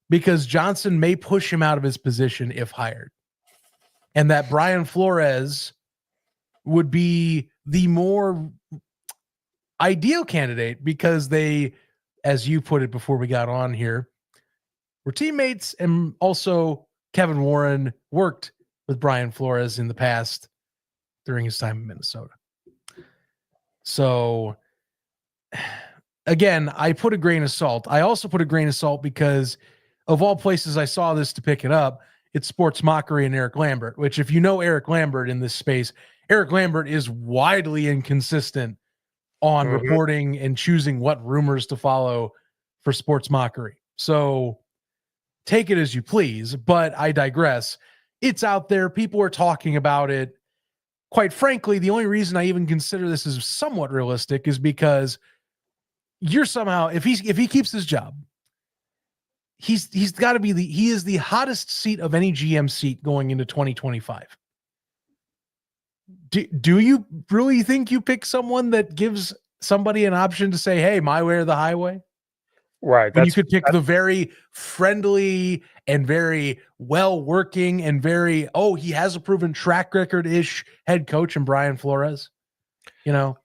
because Johnson may push him out of his position if hired. And that Brian Flores would be the more ideal candidate because they, as you put it before we got on here, were teammates, and also Kevin Warren worked with Brian Flores in the past during his time in Minnesota. So again, I put a grain of salt. I also put a grain of salt because of all places I saw this to pick it up, it's Sports Mockery and Eric Lambert, which if you know Eric Lambert in this space, Eric Lambert is widely inconsistent on reporting and choosing what rumors to follow for Sports Mockery. So take it as you please, but I digress. It's out there. People are talking about it. Quite frankly, the only reason I even consider this as somewhat realistic is because you're somehow, if he keeps his job, he's got to be he is the hottest seat of any GM seat going into 2025. Do you really think you pick someone that gives somebody an option to say, hey, my way or the highway? Right. When you could pick the very friendly and very well-working and very, he has a proven track record-ish head coach in Brian Flores, you know?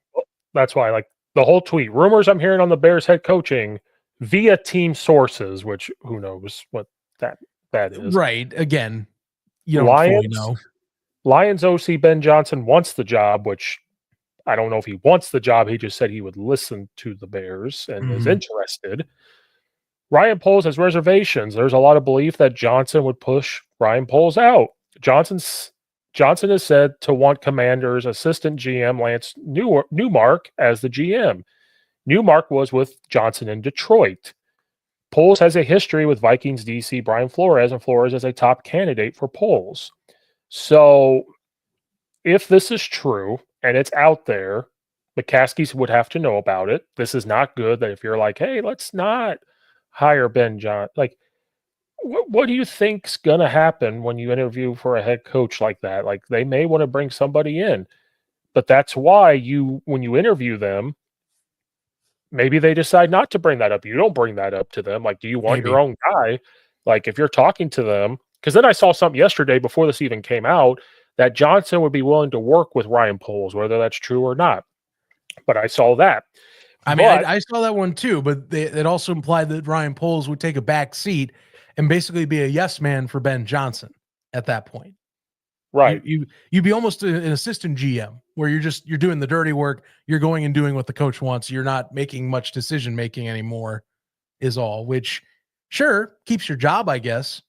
That's why, like, the whole tweet, rumors I'm hearing on the Bears head coaching via team sources, which who knows what that is. Right. Again, you don't fully know. Lions OC Ben Johnson wants the job, which I don't know if he wants the job. He just said he would listen to the Bears and is interested. Ryan Poles has reservations. There's a lot of belief that Johnson would push Ryan Poles out. Johnson is said to want Commanders assistant GM Lance Newmark as the GM. Newmark was with Johnson in Detroit. Poles has a history with Vikings DC Brian Flores, and Flores is a top candidate for Poles. So if this is true and it's out there, McCaskey would have to know about it. This is not good that if you're like, hey, let's not hire Ben Johnson. Like, what do you think's going to happen when you interview for a head coach like that? Like, they may want to bring somebody in, but that's why when you interview them, maybe they decide not to bring that up. You don't bring that up to them. Like, do you want your own guy? Like, if you're talking to them, because then I saw something yesterday before this even came out that Johnson would be willing to work with Ryan Poles, whether that's true or not. But I saw that. I mean, I saw that one too, but it also implied that Ryan Poles would take a back seat and basically be a yes man for Ben Johnson at that point. Right. You'd be almost an assistant GM where you're doing the dirty work. You're going and doing what the coach wants. You're not making much decision making anymore, is all. Which, sure, keeps your job, I guess,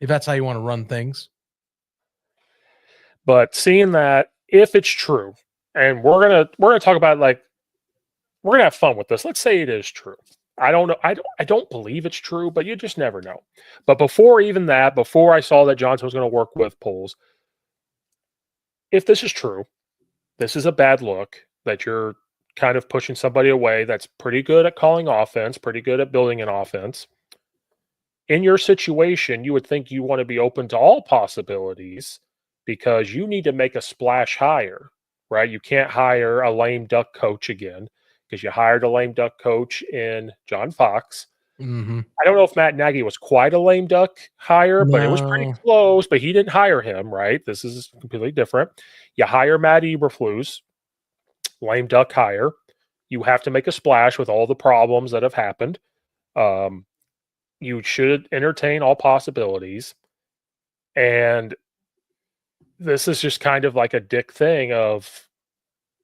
if that's how you want to run things. But seeing that, if it's true, and we're gonna talk about, like, we're gonna have fun with this. Let's say it is true. I don't know. I don't believe it's true, but you just never know. But before even that, before I saw that Johnson was going to work with Poles, if this is true, this is a bad look that you're kind of pushing somebody away that's pretty good at calling offense, pretty good at building an offense. In your situation, you would think you want to be open to all possibilities because you need to make a splash hire, right? You can't hire a lame duck coach again because you hired a lame duck coach in John Fox. Mm-hmm. I don't know if Matt Nagy was quite a lame duck hire, but it was pretty close. But he didn't hire him, right? This is completely different. You hire Matt Eberflus, lame duck hire. You have to make a splash with all the problems that have happened. You should entertain all possibilities. And this is just kind of like a dick thing of,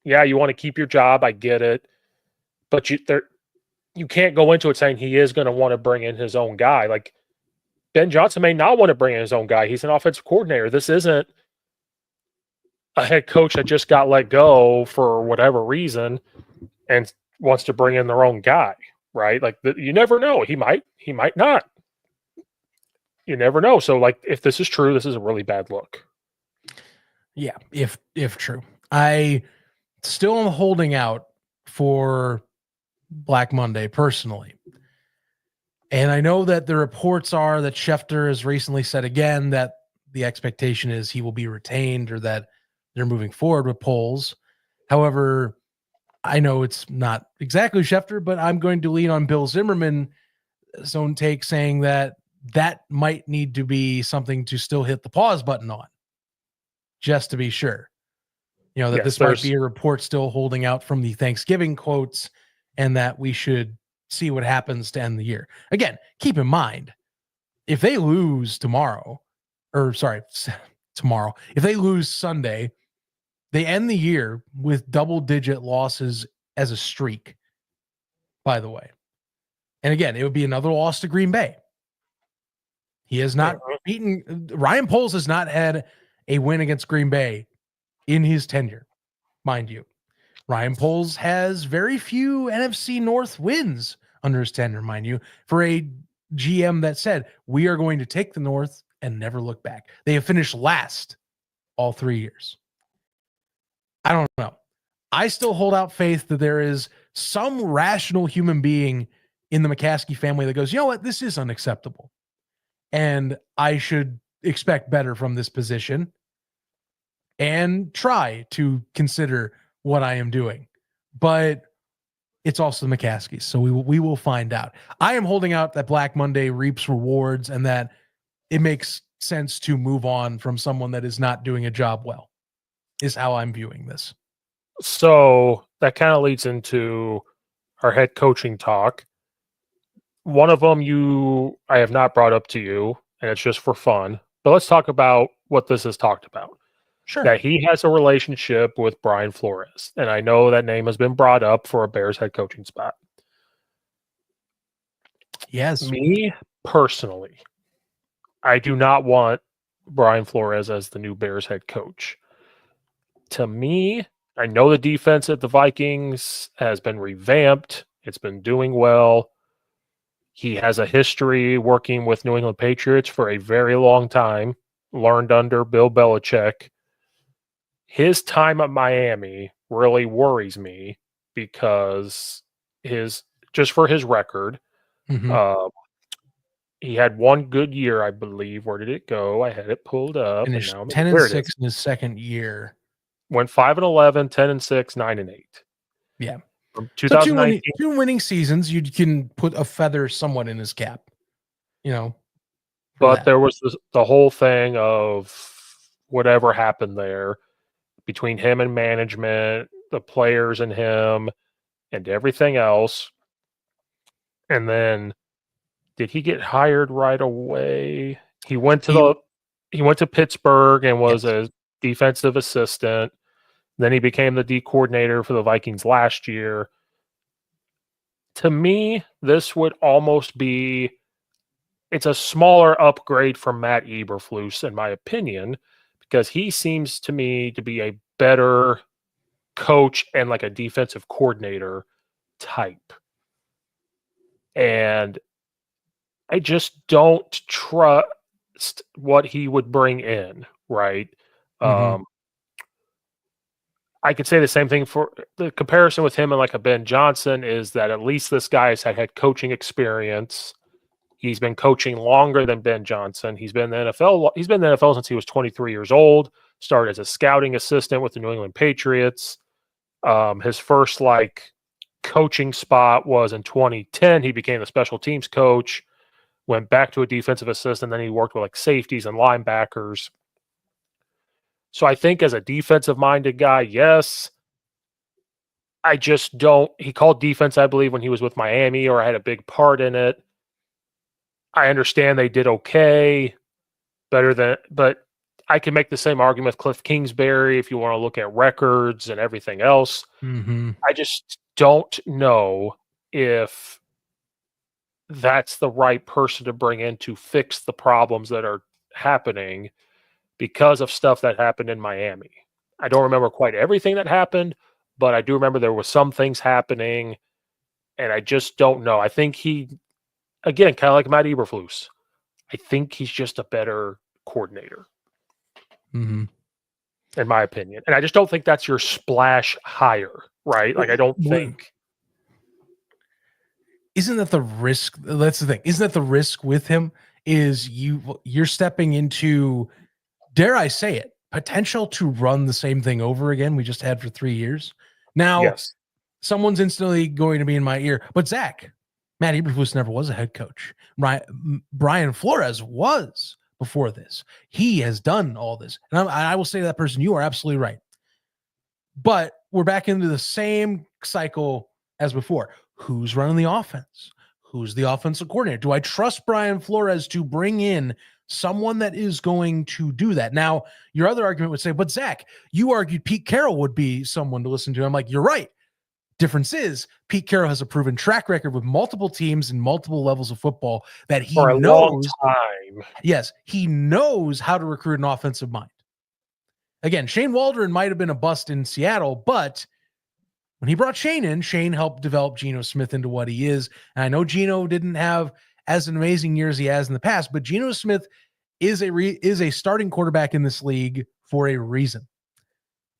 yeah, you want to keep your job. I get it. But you can't go into it saying he is going to want to bring in his own guy. Like, Ben Johnson may not want to bring in his own guy. He's an offensive coordinator. This isn't a head coach that just got let go for whatever reason and wants to bring in their own guy, right? Like, you never know. He might not. You never know. So, like, if this is true, this is a really bad look. Yeah, if true. I still am holding out for Black Monday personally. And I know that the reports are that Schefter has recently said again that the expectation is he will be retained or that they're moving forward with Poles. However, I know it's not exactly Schefter, but I'm going to lean on Bill Zimmerman's own take saying that might need to be something to still hit the pause button on, just to be sure. You know, that this might be a report still holding out from the Thanksgiving quotes and that we should see what happens to end the year. Again, keep in mind, if they lose tomorrow, if they lose Sunday, they end the year with double-digit losses as a streak, by the way. And again, it would be another loss to Green Bay. He has not beaten, Ryan Poles has not had a win against Green Bay in his tenure, mind you. Ryan Poles has very few NFC North wins under his tenure, mind you, for a GM that said, we are going to take the North and never look back. They have finished last all 3 years. I don't know. I still hold out faith that there is some rational human being in the McCaskey family that goes, you know what, this is unacceptable. And I should expect better from this position and try to consider what I am doing. But it's also the McCaskies, so we will find out. I am holding out that Black Monday reaps rewards and that it makes sense to move on from someone that is not doing a job well, is how I'm viewing this. So that kind of leads into our head coaching talk. One of them I have not brought up to you, and it's just for fun. But let's talk about what this is talked about. Sure. That he has a relationship with Brian Flores. And I know that name has been brought up for a Bears head coaching spot. Yes. Me personally, I do not want Brian Flores as the new Bears head coach. To me, I know the defense at the Vikings has been revamped. It's been doing well. He has a history working with New England Patriots for a very long time, learned under Bill Belichick. His time at Miami really worries me because just for his record, he had one good year, I believe. Where did it go? I had it pulled up. Finished and now 10-6 in his second year. Went 5-11, 10-6, 9-8. Yeah. From 2019, so two winning seasons, you can put a feather somewhat in his cap, you know. But there was the whole thing of whatever happened there between him and management, the players and him, and everything else. And then did he get hired right away? He went to Pittsburgh and was Yes. a defensive assistant. Then he became the D coordinator for the Vikings last year. To me, this would almost be it's a smaller upgrade from Matt Eberflus, in my opinion, because he seems to me to be a better coach and like a defensive coordinator type. And I just don't trust what he would bring in, right? Mm-hmm. I could say the same thing for the comparison with him and like a Ben Johnson is that at least this guy has had coaching experience. He's been coaching longer than Ben Johnson. He's been in the NFL. He's been in the NFL since he was 23 years old. Started as a scouting assistant with the New England Patriots. His first like coaching spot was in 2010. He became the special teams coach. Went back to a defensive assistant. Then he worked with like safeties and linebackers. So I think as a defensive minded guy, yes. I just don't. He called defense, I believe, when he was with Miami, or I had a big part in it. I understand they did okay, but I can make the same argument with Cliff Kingsbury if you want to look at records and everything else. Mm-hmm. I just don't know if that's the right person to bring in to fix the problems that are happening because of stuff that happened in Miami. I don't remember quite everything that happened, but I do remember there were some things happening, and I just don't know. I think again, kind of like Matt Eberflus, I think he's just a better coordinator, Mm-hmm. in my opinion. And I just don't think that's your splash hire, right? Like, I don't think. Isn't that the risk? That's the thing. Isn't that the risk with him? Is you're stepping into, dare I say it, potential to run the same thing over again we just had for 3 years. Now, Yes. someone's instantly going to be in my ear, but Zach, Matt Eberflus never was a head coach. Brian Flores was before this. He has done all this. And I will say to that person, you are absolutely right. But we're back into the same cycle as before. Who's running the offense? Who's the offensive coordinator? Do I trust Brian Flores to bring in someone that is going to do that? Now, your other argument would say, but Zach, you argued Pete Carroll would be someone to listen to. I'm like, you're right. Difference is Pete Carroll has a proven track record with multiple teams and multiple levels of football that he For a long knows. time. Yes, he knows how to recruit an offensive mind. Again, Shane Waldron might have been a bust in Seattle, but when he brought Shane in, Shane helped develop Geno Smith into what he is. And I know Geno didn't have as an amazing year as he has in the past, but Geno Smith is a starting quarterback in this league for a reason.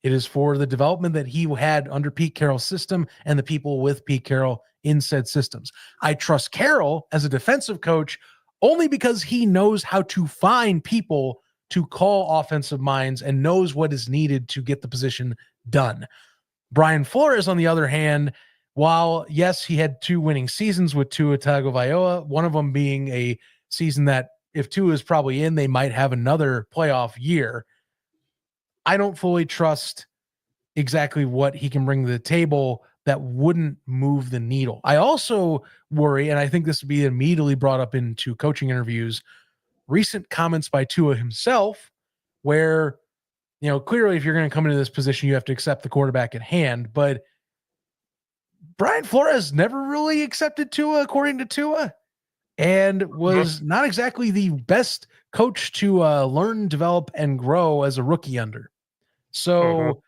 It is for the development that he had under Pete Carroll's system and the people with Pete Carroll in said systems. I trust Carroll as a defensive coach only because he knows how to find people to call offensive minds and knows what is needed to get the position done. Brian Flores, on the other hand, while yes, he had 2 winning seasons with Tua Tagovailoa, one of them being a season that if Tua is probably in, they might have another playoff year. I don't fully trust exactly what he can bring to the table that wouldn't move the needle. I also worry, and I think this would be immediately brought up into coaching interviews, recent comments by Tua himself, where, you know, clearly if you're going to come into this position, you have to accept the quarterback at hand. But Brian Flores never really accepted Tua, according to Tua, and was not exactly the best coach to learn, develop, and grow as a rookie under. So,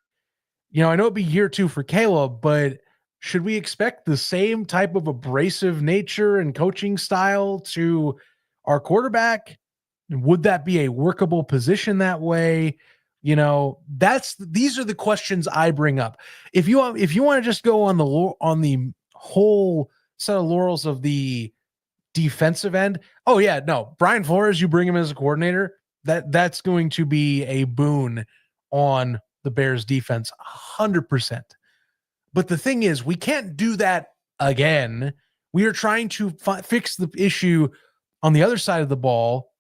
you know, I know it'd be year 2 for Caleb, but should we expect the same type of abrasive nature and coaching style to our quarterback? Would that be a workable position that way? You know, these are the questions I bring up. If you want to just go on the whole set of laurels of the defensive end, oh yeah, no, Brian Flores, you bring him as a coordinator, that's going to be a boon on the Bears defense 100%. But the thing is, we can't do that again. We are trying to fix the issue on the other side of the ball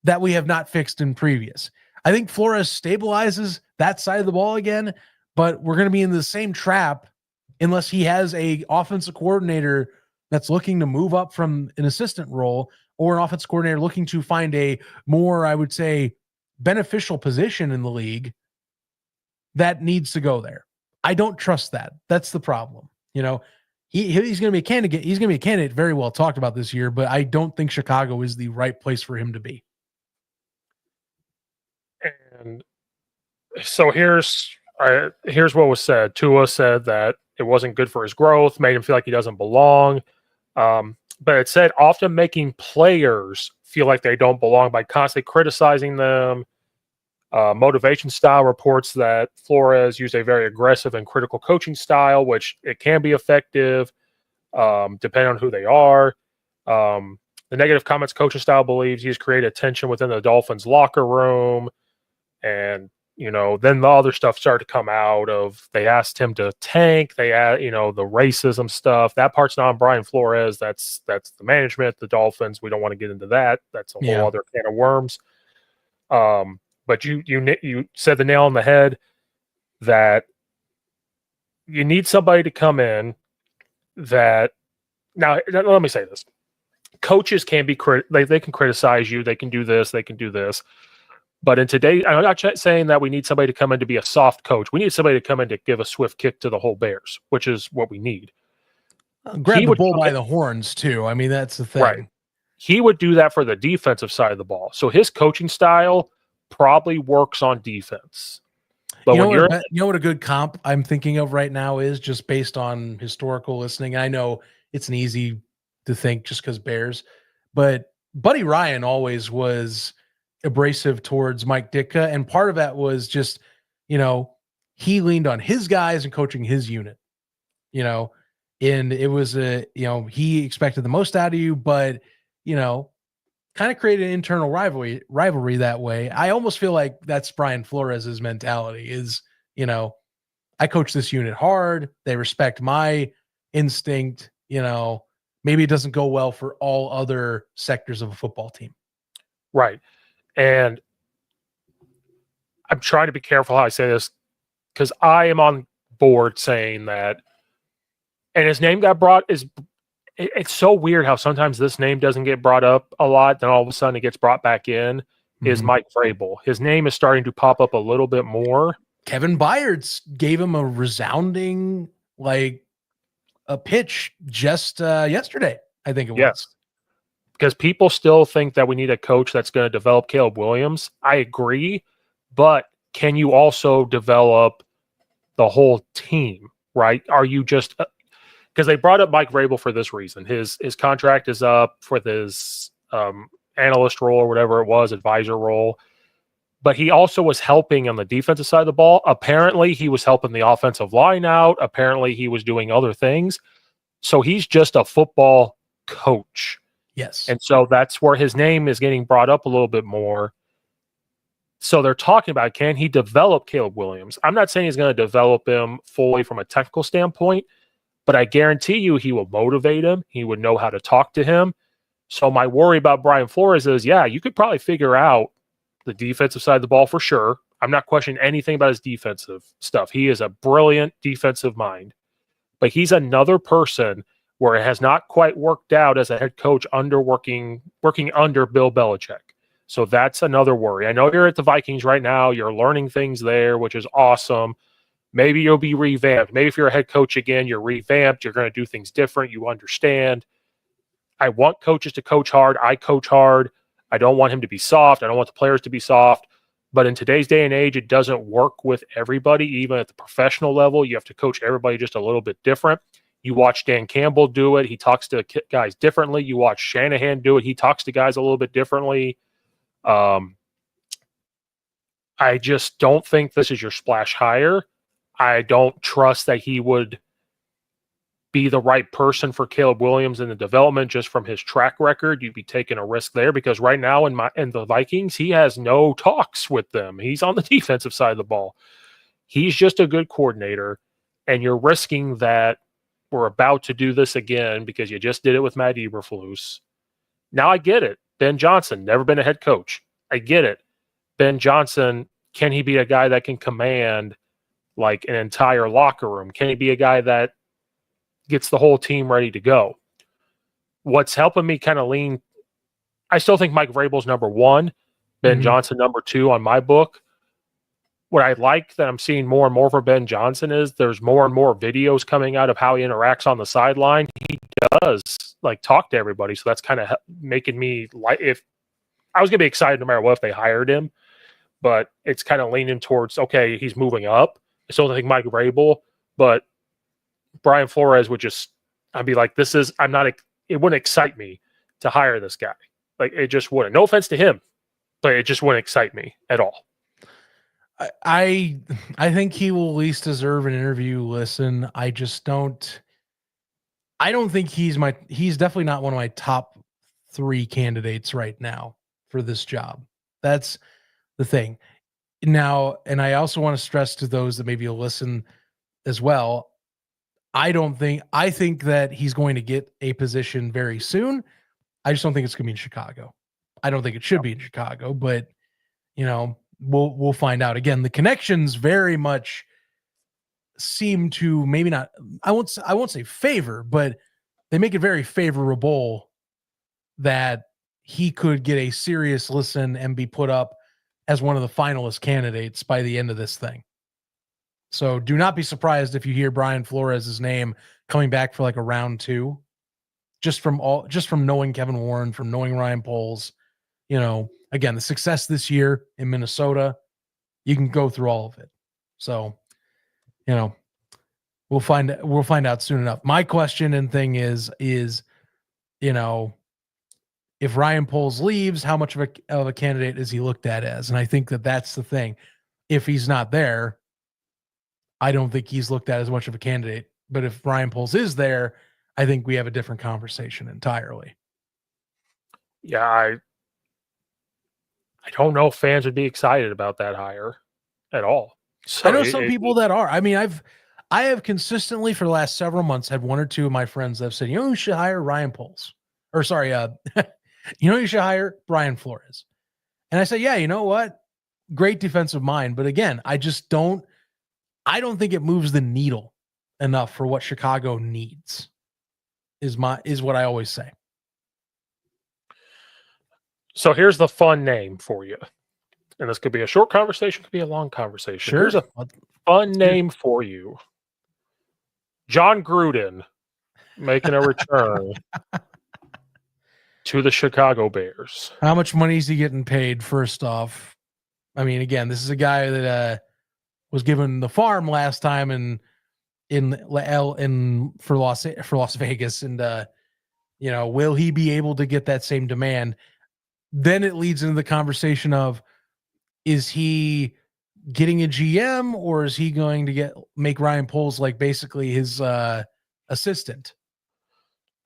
that we have not fixed in previous. I think Flores stabilizes that side of the ball again, but we're going to be in the same trap unless he has a offensive coordinator that's looking to move up from an assistant role, or an offensive coordinator looking to find a more, I would say, beneficial position in the league that needs to go there. I don't trust that. That's the problem. You know, he's going to be a candidate. He's going to be a candidate very well talked about this year, but I don't think Chicago is the right place for him to be. And so here's what was said. Tua said that it wasn't good for his growth, made him feel like he doesn't belong. But it said often making players feel like they don't belong by constantly criticizing them. Motivation style reports that Flores used a very aggressive and critical coaching style, which it can be effective depending on who they are. The negative comments coaching style believes he's created tension within the Dolphins locker room. And, you know, then the other stuff started to come out of they asked him to tank. They add, you know, the racism stuff. That part's not on Brian Flores. That's the management, the Dolphins. We don't want to get into that. That's a whole other can of worms. But you said the nail on the head that you need somebody to come in that now let me say this. Coaches can be they can criticize you, they can do this, they can do this. But in today, I'm not saying that we need somebody to come in to be a soft coach. We need somebody to come in to give a swift kick to the whole Bears, which is what we need. Grab the bull by the horns too. I mean, that's the thing. Right. He would do that for the defensive side of the ball. So his coaching style probably works on defense. But you know what a good comp I'm thinking of right now is, just based on historical listening. I know it's an easy to think just because Bears, but Buddy Ryan always was abrasive towards Mike Ditka, and part of that was just, you know, he leaned on his guys and coaching his unit, you know, and it was he expected the most out of you, but you know, kind of created an internal rivalry that way. I almost feel like that's Brian Flores' mentality is, you know, I coach this unit hard. They respect my instinct. You know, maybe it doesn't go well for all other sectors of a football team. Right. And I'm trying to be careful how I say this because I am on board saying that, and his name got brought it's so weird how sometimes this name doesn't get brought up a lot, then all of a sudden it gets brought back in, is Mike Vrabel. His name is starting to pop up a little bit more. Kevin Byard's gave him a resounding, like, a pitch just yesterday, I think it was. Yes. Because people still think that we need a coach that's going to develop Caleb Williams. I agree, but can you also develop the whole team, right? Are you just because they brought up Mike Vrabel for this reason. His contract is up for this analyst role or whatever it was, advisor role. But he also was helping on the defensive side of the ball. Apparently, he was helping the offensive line out. Apparently, he was doing other things. So he's just a football coach. Yes. And so that's where his name is getting brought up a little bit more. So they're talking about, can he develop Caleb Williams? I'm not saying he's going to develop him fully from a technical standpoint, but I guarantee you he will motivate him. He would know how to talk to him. So my worry about Brian Flores is, yeah, you could probably figure out the defensive side of the ball for sure. I'm not questioning anything about his defensive stuff. He is a brilliant defensive mind. But he's another person where it has not quite worked out as a head coach working under Bill Belichick. So that's another worry. I know you're at the Vikings right now. You're learning things there, which is awesome. Maybe you'll be revamped. Maybe if you're a head coach again, you're revamped. You're going to do things different. You understand. I want coaches to coach hard. I coach hard. I don't want him to be soft. I don't want the players to be soft. But in today's day and age, it doesn't work with everybody, even at the professional level. You have to coach everybody just a little bit different. You watch Dan Campbell do it. He talks to guys differently. You watch Shanahan do it. He talks to guys a little bit differently. I just don't think this is your splash hire. I don't trust that he would be the right person for Caleb Williams in the development just from his track record. You'd be taking a risk there because right now in the Vikings, he has no talks with them. He's on the defensive side of the ball. He's just a good coordinator, and you're risking that we're about to do this again because you just did it with Matt Eberflus. Now I get it. Ben Johnson, never been a head coach. I get it. Ben Johnson, can he be a guy that can command like an entire locker room? Can he be a guy that gets the whole team ready to go. What's helping me kind of lean, I still think Mike Vrabel's number one, Ben Johnson number two on my book. What I like that I'm seeing more and more for Ben Johnson is there's more and more videos coming out of how he interacts on the sideline. He does like talk to everybody. So that's kind of making me like, if I was going to be excited no matter what if they hired him, but it's kind of leaning towards, okay, he's moving up. I still think Mike Vrabel, but Brian Flores would just, I'd be like, it wouldn't excite me to hire this guy. Like, it just wouldn't. No offense to him, but it just wouldn't excite me at all. I think he will at least deserve an interview. Listen, I don't think he's definitely not one of my top 3 candidates right now for this job. That's the thing. Now, and I also want to stress to those that maybe will listen as well. I think that he's going to get a position very soon. I just don't think it's going to be in Chicago. I don't think it should be in Chicago, but we'll find out. Again, the connections very much seem to maybe not, I won't say favor, but they make it very favorable that he could get a serious listen and be put up as one of the finalist candidates by the end of this thing. So do not be surprised if you hear Brian Flores' name coming back for like a round 2, just from knowing Kevin Warren, from knowing Ryan Poles, again, the success this year in Minnesota, you can go through all of it. So, we'll find out soon enough. My question and thing is, if Ryan Poles leaves, how much of a candidate is he looked at as? And I think that that's the thing. If he's not there, I don't think he's looked at as much of a candidate. But if Ryan Poles is there, I think we have a different conversation entirely. Yeah, I don't know if fans would be excited about that hire at all. So I know some people that are. I mean, I have consistently for the last several months had 1 or 2 of my friends that have said, you should hire Ryan Poles. Or sorry, you should hire Brian Flores. And I say, yeah, you know what? Great defensive mind. But again, I don't think it moves the needle enough for what Chicago needs, is what I always say. So here's the fun name for you. And this could be a short conversation, could be a long conversation. Sure. Here's a fun name for you. John Gruden making a return to the Chicago Bears. How much money is he getting paid, first off? I mean, again, this is a guy that was given the farm last time for Las Vegas, and will he be able to get that same demand? Then it leads into the conversation of, is he getting a GM, or is he going to make Ryan Poles like basically his assistant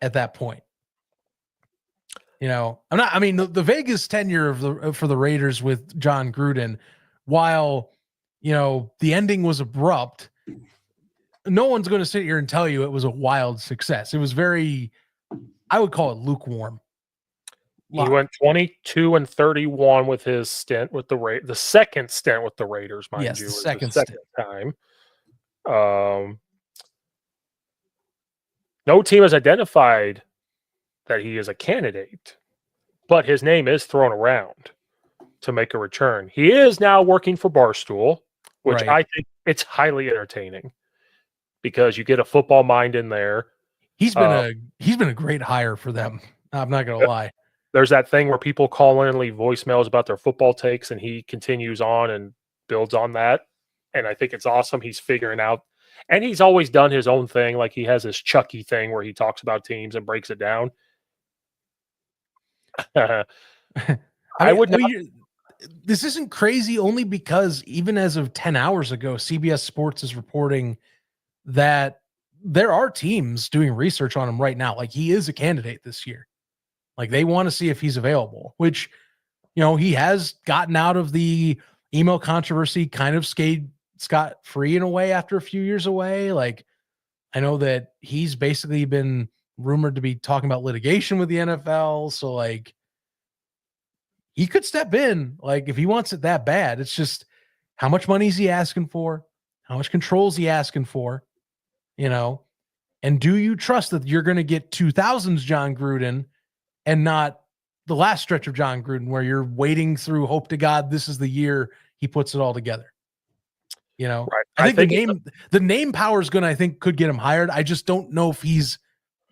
at that point? The Vegas tenure for the Raiders with John Gruden, while the ending was abrupt, no one's going to sit here and tell you it was a wild success. It was very, I would call it lukewarm. He went 22-31 with his stint with the second stint with the Raiders, mind you. The second time. No team has identified that he is a candidate, but his name is thrown around to make a return. He is now working for Barstool, which I think it's highly entertaining because you get a football mind in there. He's been a great hire for them. I'm not going to lie. There's that thing where people call in and leave voicemails about their football takes, and he continues on and builds on that. And I think it's awesome. He's figuring out, and he's always done his own thing. Like he has this Chucky thing where he talks about teams and breaks it down. This isn't crazy only because even as of 10 hours ago, CBS Sports is reporting that there are teams doing research on him right now. Like he is a candidate this year. Like they want to see if he's available, which, he has gotten out of the email controversy, kind of scot-free in a way after a few years away. Like I know that he's basically been rumored to be talking about litigation with the NFL. So like he could step in, like if he wants it that bad. It's just how much money is he asking for? How much control is he asking for? And do you trust that you're going to get 2000s John Gruden and not the last stretch of John Gruden where you're waiting through hope to God this is the year he puts it all together? You know, Right. I think the name power is going to, I think, could get him hired. I just don't know if he's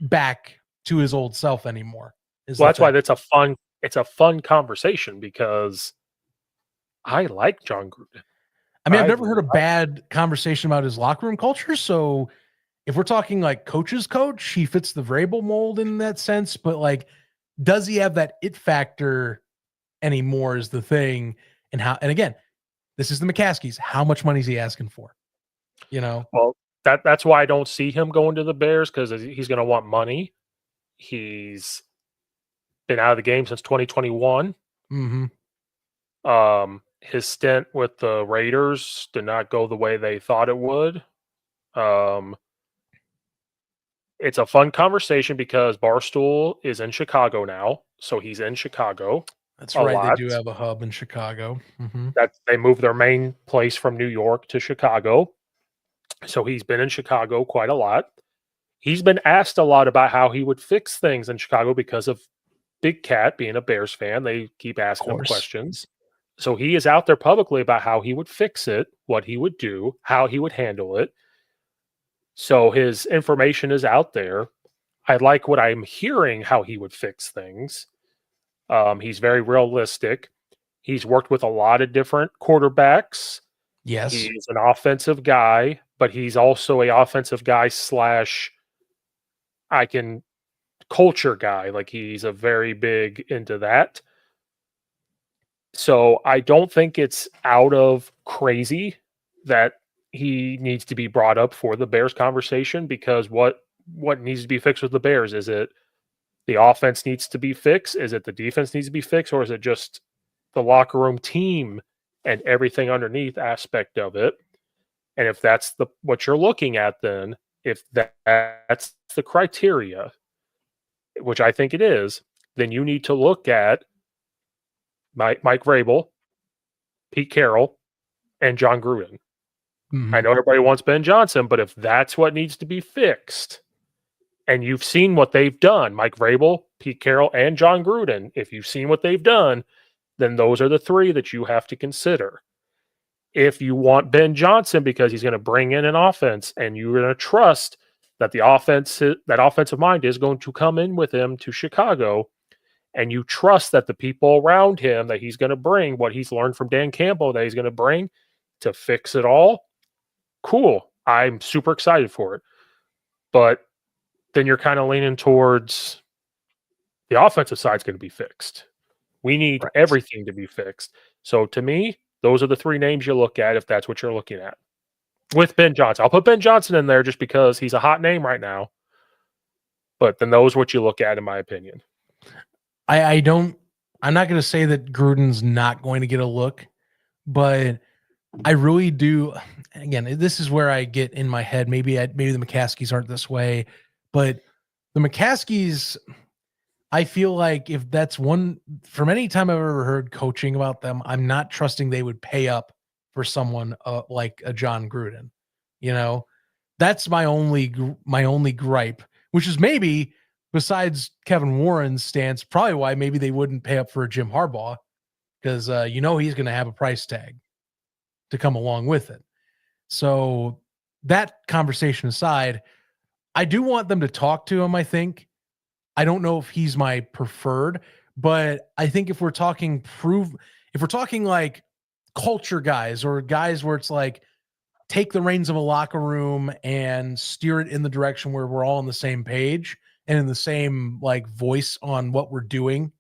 back to his old self anymore. Well, that's why it's a fun conversation because I like John Gruden. I mean, I've never heard a bad conversation about his locker room culture. So if we're talking like coach's coach, he fits the Vrabel mold in that sense. But like, does he have that it factor anymore is the thing. And again, this is the McCaskies. How much money is he asking for? You know? Well, that's why I don't see him going to the Bears, because he's going to want money. He's been out of the game since 2021. Mm-hmm. His stint with the Raiders did not go the way they thought it would. It's a fun conversation because Barstool is in Chicago now, so he's in Chicago. That's right. They do have a hub in Chicago. Mm-hmm. That they moved their main place from New York to Chicago, so he's been in Chicago quite a lot. He's been asked a lot about how he would fix things in Chicago because of Big Cat being a Bears fan. They keep asking him questions. So he is out there publicly about how he would fix it, what he would do, how he would handle it. So his information is out there. I like what I'm hearing, how he would fix things. He's very realistic. He's worked with a lot of different quarterbacks. Yes. He's an offensive guy, but he's also a offensive guy / culture guy. Like, he's a very big into that. So I don't think it's out of crazy that he needs to be brought up for the Bears conversation, because what needs to be fixed with the Bears? Is it the offense needs to be fixed? Is it the defense needs to be fixed? Or is it just the locker room team and everything underneath aspect of it? And if that's what you're looking at, then if that's the criteria, which I think it is, then you need to look at Mike Vrabel, Pete Carroll, and John Gruden. Mm-hmm. I know everybody wants Ben Johnson, but if that's what needs to be fixed, and you've seen what they've done, Mike Vrabel, Pete Carroll, and John Gruden, if you've seen what they've done, then those are the three that you have to consider. If you want Ben Johnson because he's going to bring in an offense and you're going to trust that that offensive mind is going to come in with him to Chicago, and you trust that the people around him that he's going to bring, what he's learned from Dan Campbell, that he's going to bring to fix it all, cool. I'm super excited for it. But then you're kind of leaning towards the offensive side's going to be fixed. We need everything to be fixed. So to me, those are the three names you look at if that's what you're looking at. With Ben Johnson. I'll put Ben Johnson in there just because he's a hot name right now. But then those are what you look at, in my opinion. I'm not going to say that Gruden's not going to get a look, but I really do. Again, this is where I get in my head. Maybe the McCaskies aren't this way, but the McCaskies, I feel like if that's one, from any time I've ever heard coaching about them, I'm not trusting they would pay up for someone like a John Gruden. You know, that's my only gripe, which is maybe, besides Kevin Warren's stance, probably why maybe they wouldn't pay up for a Jim Harbaugh, because he's going to have a price tag to come along with it. So that conversation aside, I do want them to talk to him, I think. I don't know if he's my preferred, but I think if we're talking like culture guys, or guys where it's like take the reins of a locker room and steer it in the direction where we're all on the same page and in the same like voice on what we're doing,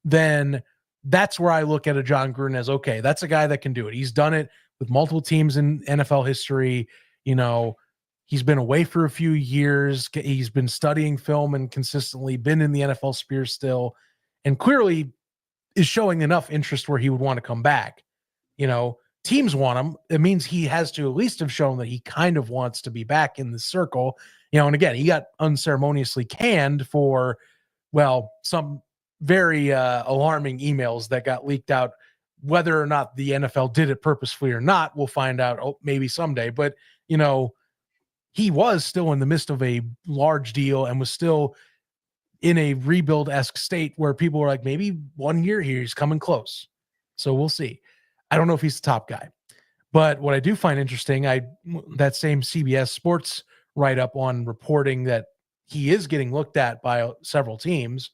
then that's where I look at a John Gruden as, okay, that's a guy that can do it. He's done it with multiple teams in NFL history. You know, he's been away for a few years. He's been studying film and consistently been in the NFL sphere still, and clearly is showing enough interest where he would want to come back. You know, teams want him. It means he has to at least have shown that he kind of wants to be back in the circle. You know, and again, he got unceremoniously canned for, well, some very alarming emails that got leaked out. Whether or not the NFL did it purposefully or not, we'll find out maybe someday. But, you know, he was still in the midst of a large deal and was still in a rebuild-esque state where people were like, maybe 1 year here, he's coming close. So we'll see. I don't know if he's the top guy. But what I do find interesting, that same CBS Sports write-up on reporting that he is getting looked at by several teams,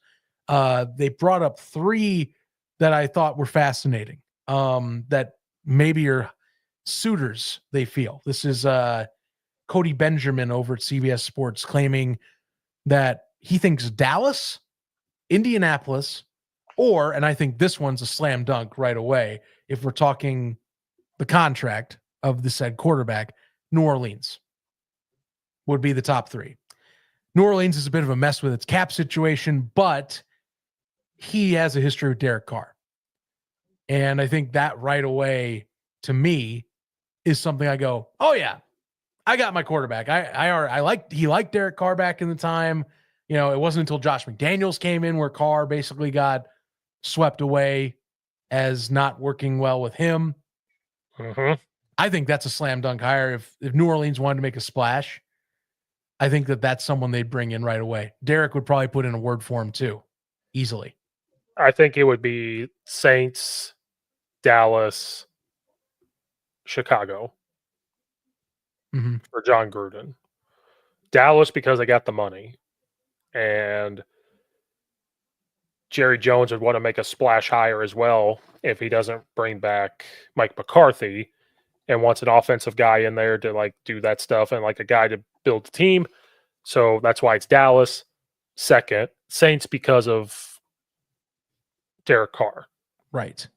they brought up 3 that I thought were fascinating, that maybe are suitors, they feel. This is Cody Benjamin over at CBS Sports claiming that he thinks Dallas, Indianapolis, and I think this one's a slam dunk right away, if we're talking the contract of the said quarterback, New Orleans would be the top 3. New Orleans is a bit of a mess with its cap situation, but he has a history with Derek Carr. And I think that right away, to me, is something I go, oh yeah, I got my quarterback. He liked Derek Carr back in the time. You know, it wasn't until Josh McDaniels came in where Carr basically got swept away as not working well with him. Mm-hmm. I think that's a slam dunk hire. If New Orleans wanted to make a splash, I think that's someone they'd bring in right away. Derek would probably put in a word for him too, easily. I think it would be Saints, Dallas, Chicago for John Gruden. Dallas because they got the money. And Jerry Jones would want to make a splash hire as well if he doesn't bring back Mike McCarthy and wants an offensive guy in there to like do that stuff and like a guy to build the team. So that's why it's Dallas. Second, Saints because of Derek Carr. Right.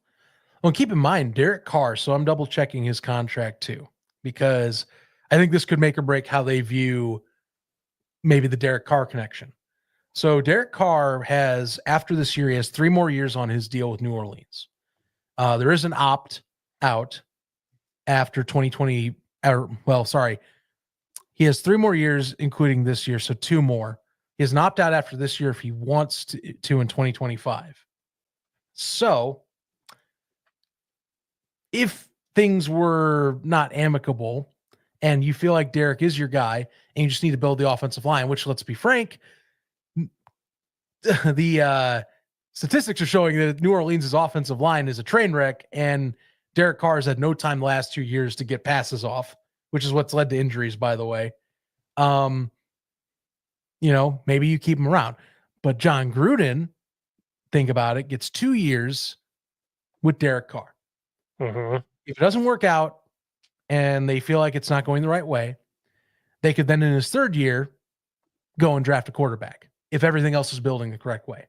Well, keep in mind, Derek Carr, so I'm double checking his contract too, because I think this could make or break how they view maybe the Derek Carr connection. So Derek Carr has, after this year, he has 3 more years on his deal with New Orleans. There is an opt-out after 2020. He has 3 more years, including this year, so 2 more. He has an opt-out after this year if he wants to in 2025. So if things were not amicable and you feel like Derek is your guy and you just need to build the offensive line, which, let's be frank, the statistics are showing that New Orleans' offensive line is a train wreck, and Derek Carr has had no time the last 2 years to get passes off, which is what's led to injuries, by the way. Maybe you keep him around. But John Gruden, think about it, gets 2 years with Derek Carr. Mm-hmm. If it doesn't work out and they feel like it's not going the right way, they could then in his 3rd year go and draft a quarterback if everything else is building the correct way.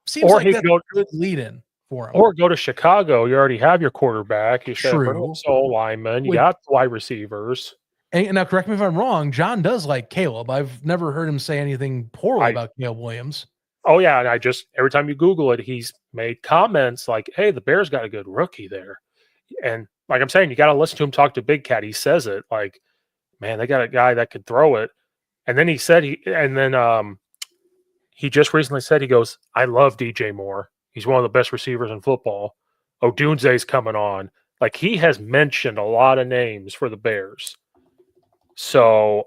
Seems like that's a good lead in for him. Or go to Chicago. You already have your quarterback. You should have sole lineman. You got wide receivers. And now, correct me if I'm wrong, John does like Caleb. I've never heard him say anything poorly about Caleb Williams. Oh, yeah. And every time you Google it, he's made comments like, hey, the Bears got a good rookie there. And like I'm saying, you got to listen to him talk to Big Cat. He says it like, man, they got a guy that could throw it. And then he just recently said, he goes, I love DJ Moore. He's one of the best receivers in football. Odunze's coming on. Like, he has mentioned a lot of names for the Bears. So,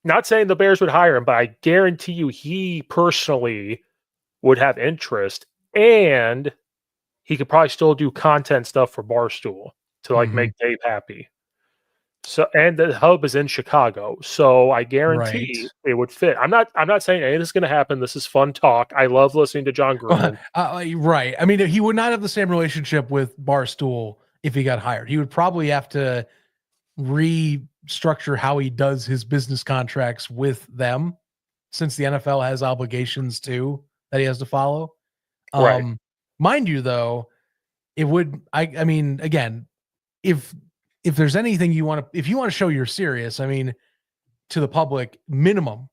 not saying the Bears would hire him, but I guarantee you he personally would have interest, and he could probably still do content stuff for Barstool to like make Dave happy. So, and the hub is in Chicago, so I guarantee it would fit. I'm not saying any of this is going to happen. This is fun talk. I love listening to John Gruden. Right. I mean, he would not have the same relationship with Barstool if he got hired. He would probably have to restructure how he does his business contracts with them, since the NFL has obligations too that he has to follow. Right. Mind you, though, it would. I mean, again, if there's anything if you want to show you're serious, I mean, to the public, minimum,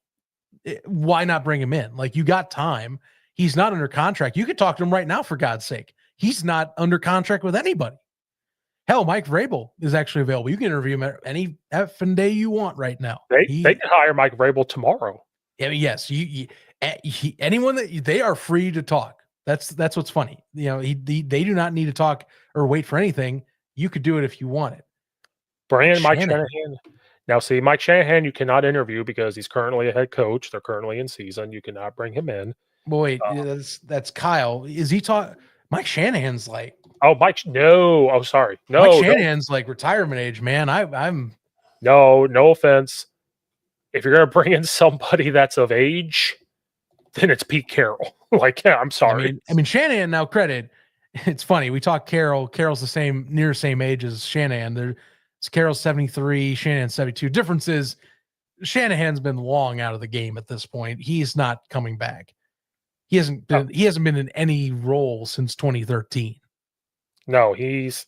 why not bring him in? Like, you got time. He's not under contract. You could talk to him right now, for God's sake. He's not under contract with anybody. Hell, Mike Vrabel is actually available. You can interview him any effing day you want right now. They can hire Mike Vrabel tomorrow. I mean, yes, anyone that they are free to talk. That's what's funny. You know, they do not need to talk or wait for anything. You could do it if you wanted. Mike Shanahan. Now, see, Mike Shanahan, you cannot interview because he's currently a head coach. They're currently in season. You cannot bring him in. But wait, that's Kyle. Is he talking? Mike Shanahan's like Oh, Mike, no. Oh, sorry. Mike No, Shanahan's like retirement age, man. I'm no offense. If you're going to bring in somebody that's of age, then it's Pete Carroll. Like, yeah, I'm sorry. I mean, Shanahan, now credit. It's funny. We talk Carroll. Carroll's near same age as Shanahan. Carroll's 73, Shanahan's 72. Difference is Shanahan's been long out of the game at this point. He's not coming back. He hasn't been in any role since 2013. No, he's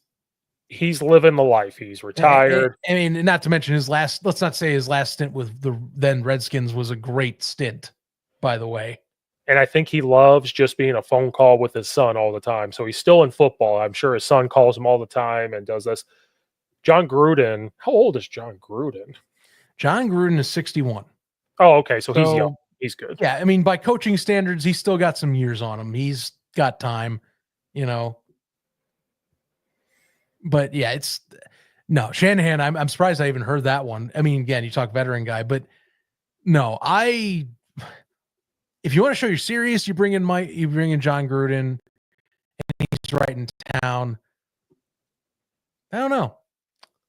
living the life. He's retired. I mean, not to mention let's not say his last stint with the then Redskins was a great stint, by the way. And I think he loves just being a phone call with his son all the time. So he's still in football. I'm sure his son calls him all the time and does this. John Gruden, how old is John Gruden? John Gruden is 61. Oh, okay. So he's young. He's good. Yeah, I mean, by coaching standards, he's still got some years on him. He's got time, But yeah, no, Shanahan, I'm surprised I even heard that one. I mean, again, you talk veteran guy, but no, if you want to show you're serious, you bring in John Gruden, and he's right in town. I don't know.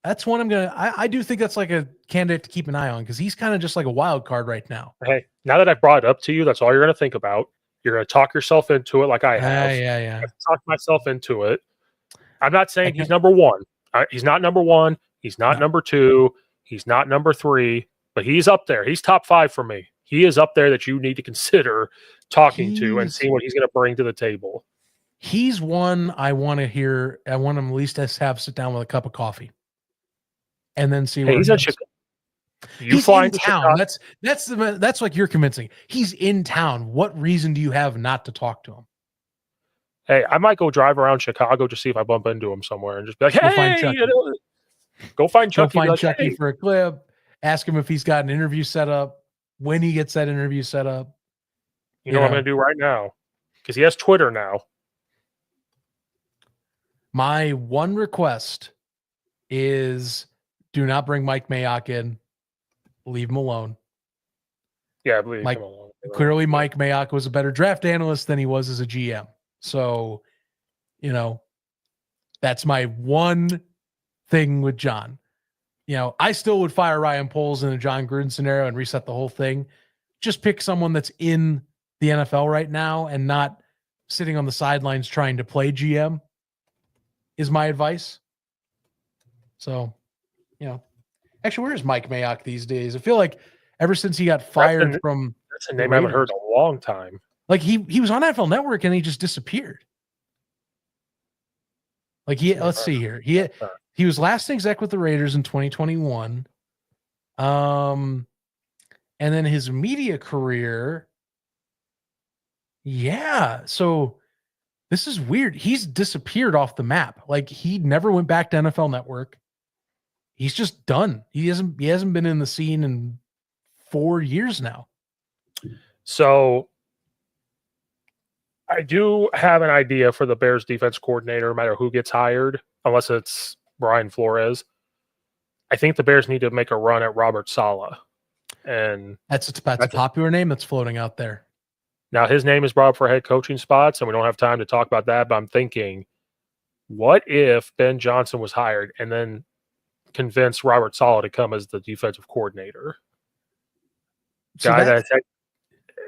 That's one I do think that's like a candidate to keep an eye on because he's kind of just like a wild card right now. Hey, now that I've brought it up to you, that's all you're going to think about. You're going to talk yourself into it like I have. Yeah. I've talked myself into it. I'm not saying he's number one. He's not number one. He's not number two. He's not number three, but he's up there. He's top 5 for me. He is up there that you need to consider talking to and seeing what he's going to bring to the table. He's one I want to hear. I want him at least to have sit down with a cup of coffee and then see. He's at Chicago. He's in town. That's like you're convincing. He's in town. What reason do you have not to talk to him? Hey, I might go drive around Chicago to see if I bump into him somewhere and just be like, hey, go find Chucky. Go find Chucky for a clip. Ask him if he's got an interview set up, when he gets that interview set up. You know what I'm going to do right now? Because he has Twitter now. My one request is do not bring Mike Mayock in. Leave him alone. Yeah, I believe him alone. Clearly, Mike Mayock was a better draft analyst than he was as a GM. So, that's my one thing with John. I still would fire Ryan Poles in a John Gruden scenario and reset the whole thing. Just pick someone that's in the NFL right now and not sitting on the sidelines trying to play GM is my advice. So, actually, where is Mike Mayock these days? I feel like ever since he got fired that's a name I haven't heard in a long time. Like he was on NFL Network and he just disappeared. Like let's see here. He was last exec with the Raiders in 2021. And then his media career. Yeah. So this is weird. He's disappeared off the map. Like he never went back to NFL Network. He's just done. He hasn't been in the scene in 4 years now. So I do have an idea for the Bears defense coordinator, no matter who gets hired, unless it's Brian Flores. I think the Bears need to make a run at Robert Saleh. And that's a popular name that's floating out there. Now, his name is brought up for head coaching spots, and we don't have time to talk about that, but I'm thinking, what if Ben Johnson was hired and then convinced Robert Saleh to come as the defensive coordinator? Guy that's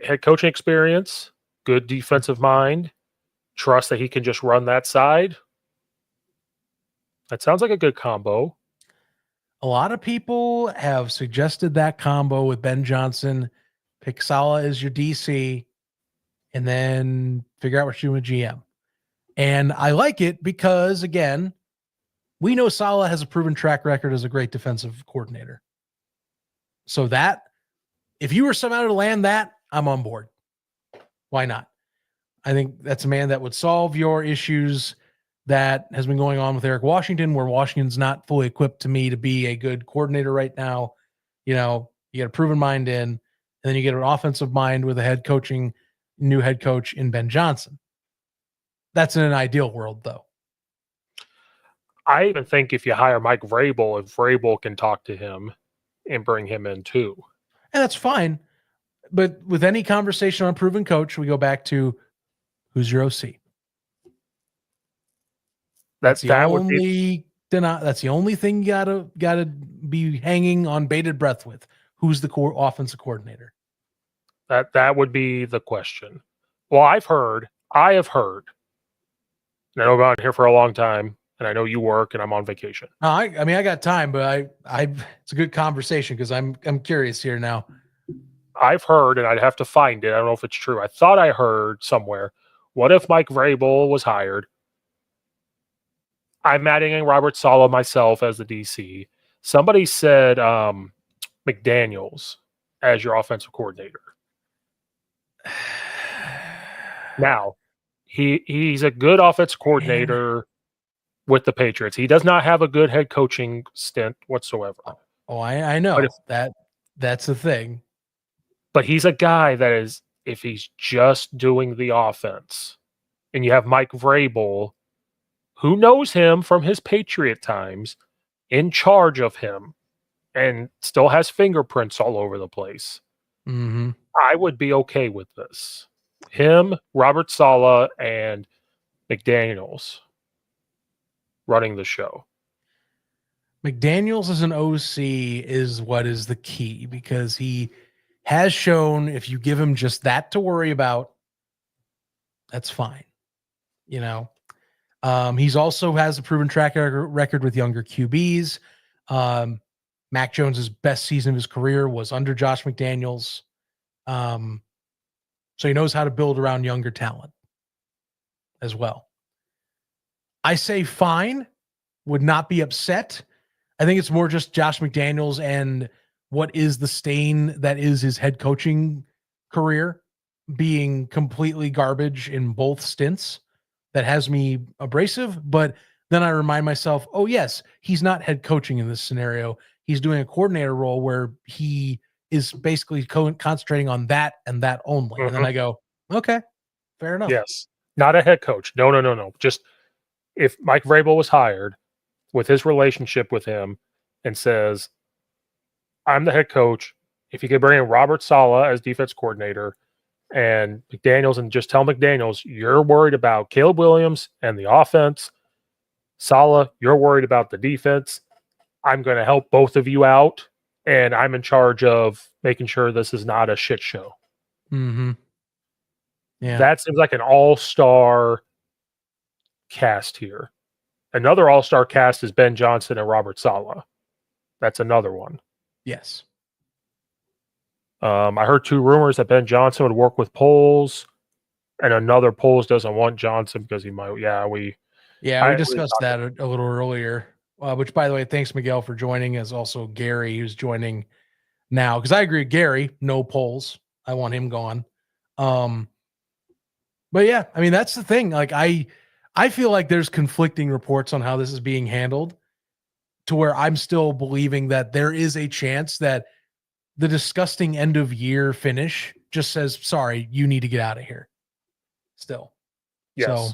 head coaching experience, good defensive mind, trust that he can just run that side. That sounds like a good combo. A lot of people have suggested that combo with Ben Johnson, pick Saleh as your DC, and then figure out what you're doing with GM. And I like it because, again, we know Saleh has a proven track record as a great defensive coordinator. So that, if you were somehow to land that, I'm on board. Why not? I think that's a man that would solve your issues that has been going on with Eric Washington, where Washington's not fully equipped to me to be a good coordinator right now. You get a proven mind in, and then you get an offensive mind with a new head coach in Ben Johnson. That's in an ideal world, though. I even think if you hire Mike Vrabel, if Vrabel can talk to him, and bring him in too. And that's fine. But with any conversation on proven coach, we go back to who's your OC. That's the only thing you gotta be hanging on bated breath with. Who's the core offensive coordinator? That would be the question. Well, I have heard, and I know I've been here for a long time, and I know you work and I'm on vacation. I mean, I got time, but I it's a good conversation because I'm curious here now. I've heard, and I'd have to find it. I don't know if it's true. I thought I heard somewhere. What if Mike Vrabel was hired? I'm adding in Robert Saleh myself as the DC. Somebody said McDaniels as your offensive coordinator. Now, he's a good offensive coordinator with the Patriots. He does not have a good head coaching stint whatsoever. Oh, I know that's the thing. But he's a guy that is, if he's just doing the offense, and you have Mike Vrabel, who knows him from his Patriot times, in charge of him, and still has fingerprints all over the place. Mm-hmm. I would be okay with this. Him, Robert Saleh, and McDaniels running the show. McDaniels as an OC is what is the key, because he has shown if you give him just that to worry about, that's fine. You know, he's also has a proven track record with younger QBs. Mac Jones's best season of his career was under Josh McDaniels. So he knows how to build around younger talent as well. I say fine, would not be upset. I think it's more just Josh McDaniels and what is the stain that is his head coaching career being completely garbage in both stints that has me abrasive. But then I remind myself, oh yes, he's not head coaching in this scenario. He's doing a coordinator role where he is basically concentrating on that and that only. Mm-hmm. And then I go, okay, fair enough. Yes. Not a head coach. No. Just if Mike Vrabel was hired with his relationship with him and says, I'm the head coach. If you could bring in Robert Saleh as defense coordinator and McDaniels, and just tell McDaniels, you're worried about Caleb Williams and the offense. Saleh, you're worried about the defense. I'm going to help both of you out, and I'm in charge of making sure this is not a shit show. Mm-hmm. Yeah. That seems like an all-star cast here. Another all-star cast is Ben Johnson and Robert Saleh. That's another one. Yes. I heard 2 rumors that Ben Johnson would work with Poles, and another Poles doesn't want Johnson because he might. We discussed that a little earlier. Which, by the way, thanks Miguel for joining. As also Gary, who's joining now, because I agree. Gary, no Poles. I want him gone. But yeah, I mean that's the thing. Like I feel like there's conflicting reports on how this is being handled, to where I'm still believing that there is a chance that the disgusting end of year finish just says, sorry, you need to get out of here still. Yes. So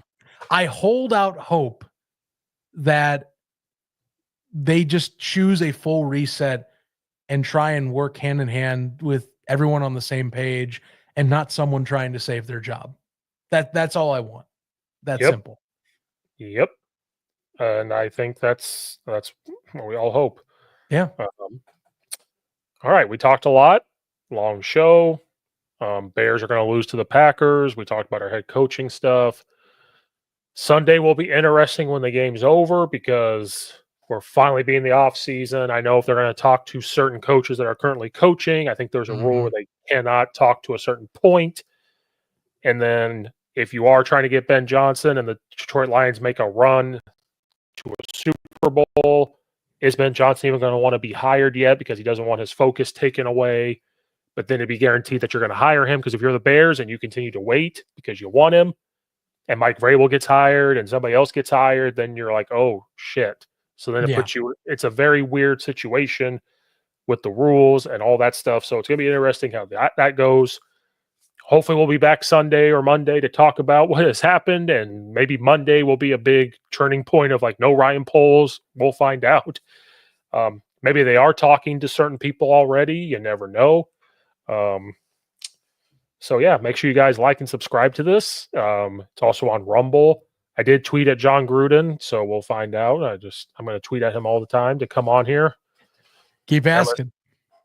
I hold out hope that they just choose a full reset and try and work hand in hand with everyone on the same page and not someone trying to save their job. That's all I want. That's simple. Yep. And I think that's what we all hope. Yeah. All right. We talked a lot. Long show. Bears are going to lose to the Packers. We talked about our head coaching stuff. Sunday will be interesting when the game's over because we're finally being the off season. I know if they're going to talk to certain coaches that are currently coaching, I think there's a rule where they cannot talk to a certain point. And then if you are trying to get Ben Johnson and the Detroit Lions make a run to a Super Bowl, is Ben Johnson even going to want to be hired yet because he doesn't want his focus taken away? But then it'd be guaranteed that you're going to hire him, because if you're the Bears and you continue to wait because you want him, and Mike Vrabel gets hired and somebody else gets hired, then you're like, oh, shit. So then it puts you – it's a very weird situation with the rules and all that stuff. So it's going to be interesting how that goes. Hopefully we'll be back Sunday or Monday to talk about what has happened, and maybe Monday will be a big turning point of like no Ryan Poles. We'll find out. maybe they are talking to certain people already. You never know. So yeah, make sure you guys like and subscribe to this. It's also on Rumble. I did tweet at John Gruden, so we'll find out. I'm going to tweet at him all the time to come on here. Keep asking.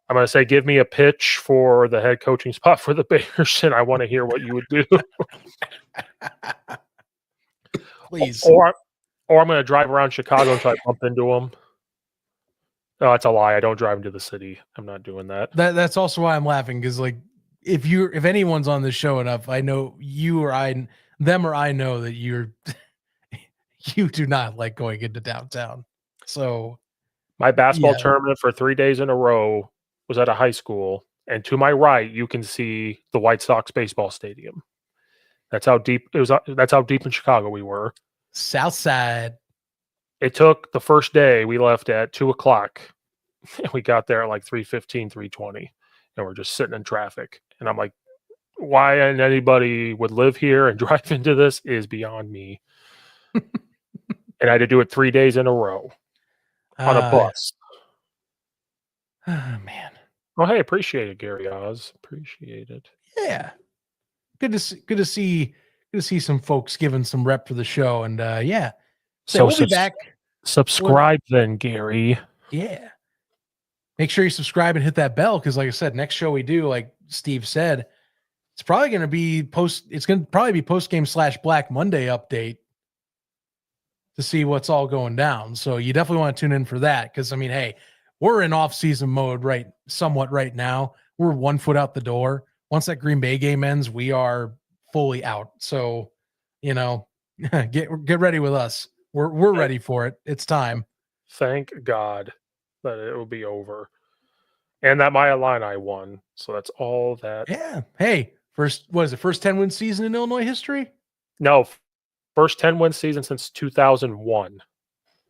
I'm going to say, give me a pitch for the head coaching spot for the Bears, and I want to hear what you would do. Please. Or I'm going to drive around Chicago and try to bump into him. No, that's a lie. I don't drive into the city. I'm not doing that. That's also why I'm laughing, because like if anyone's on the show enough, I know you or I know that you do not like going into downtown. So my basketball tournament for 3 days in a row was at a high school, and to my right you can see the White Sox baseball stadium. That's how deep it was. That's how deep in Chicago we were. South Side. It took the first day. We left at 2:00, and we got there at like 3:15, 3:20, and we're just sitting in traffic. And I'm like, why anybody would live here and drive into this is beyond me. And I had to do it 3 days in a row on a bus. Oh, man. Oh, hey, appreciate it, Gary Oz. Appreciate it. Yeah. Good to see some folks giving some rep for the show. And yeah. So we'll be back. Subscribe then, Gary. Yeah. Make sure you subscribe and hit that bell, because like I said, next show we do, like Steve said, it's probably going to be post-game / Black Monday update to see what's all going down. So you definitely want to tune in for that, because I mean, hey, we're in off-season mode somewhat right now. We're 1 foot out the door. Once that Green Bay game ends, we are fully out. So, get ready with us. We're ready for it. It's time. Thank God that it will be over. And that my Illini won. So that's all that. Yeah. Hey, first 10-win season in Illinois history? No, first 10-win season since 2001.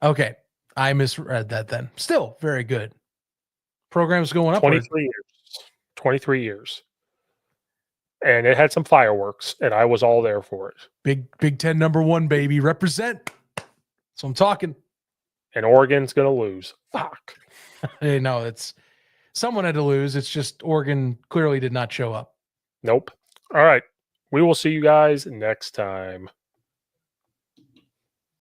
Okay. I misread that then. Still very good. Program's going up. 23 years. And it had some fireworks, and I was all there for it. Big Ten #1, baby. Represent. So I'm talking. And Oregon's going to lose. Fuck. Hey, no, someone had to lose. It's just Oregon clearly did not show up. Nope. All right. We will see you guys next time.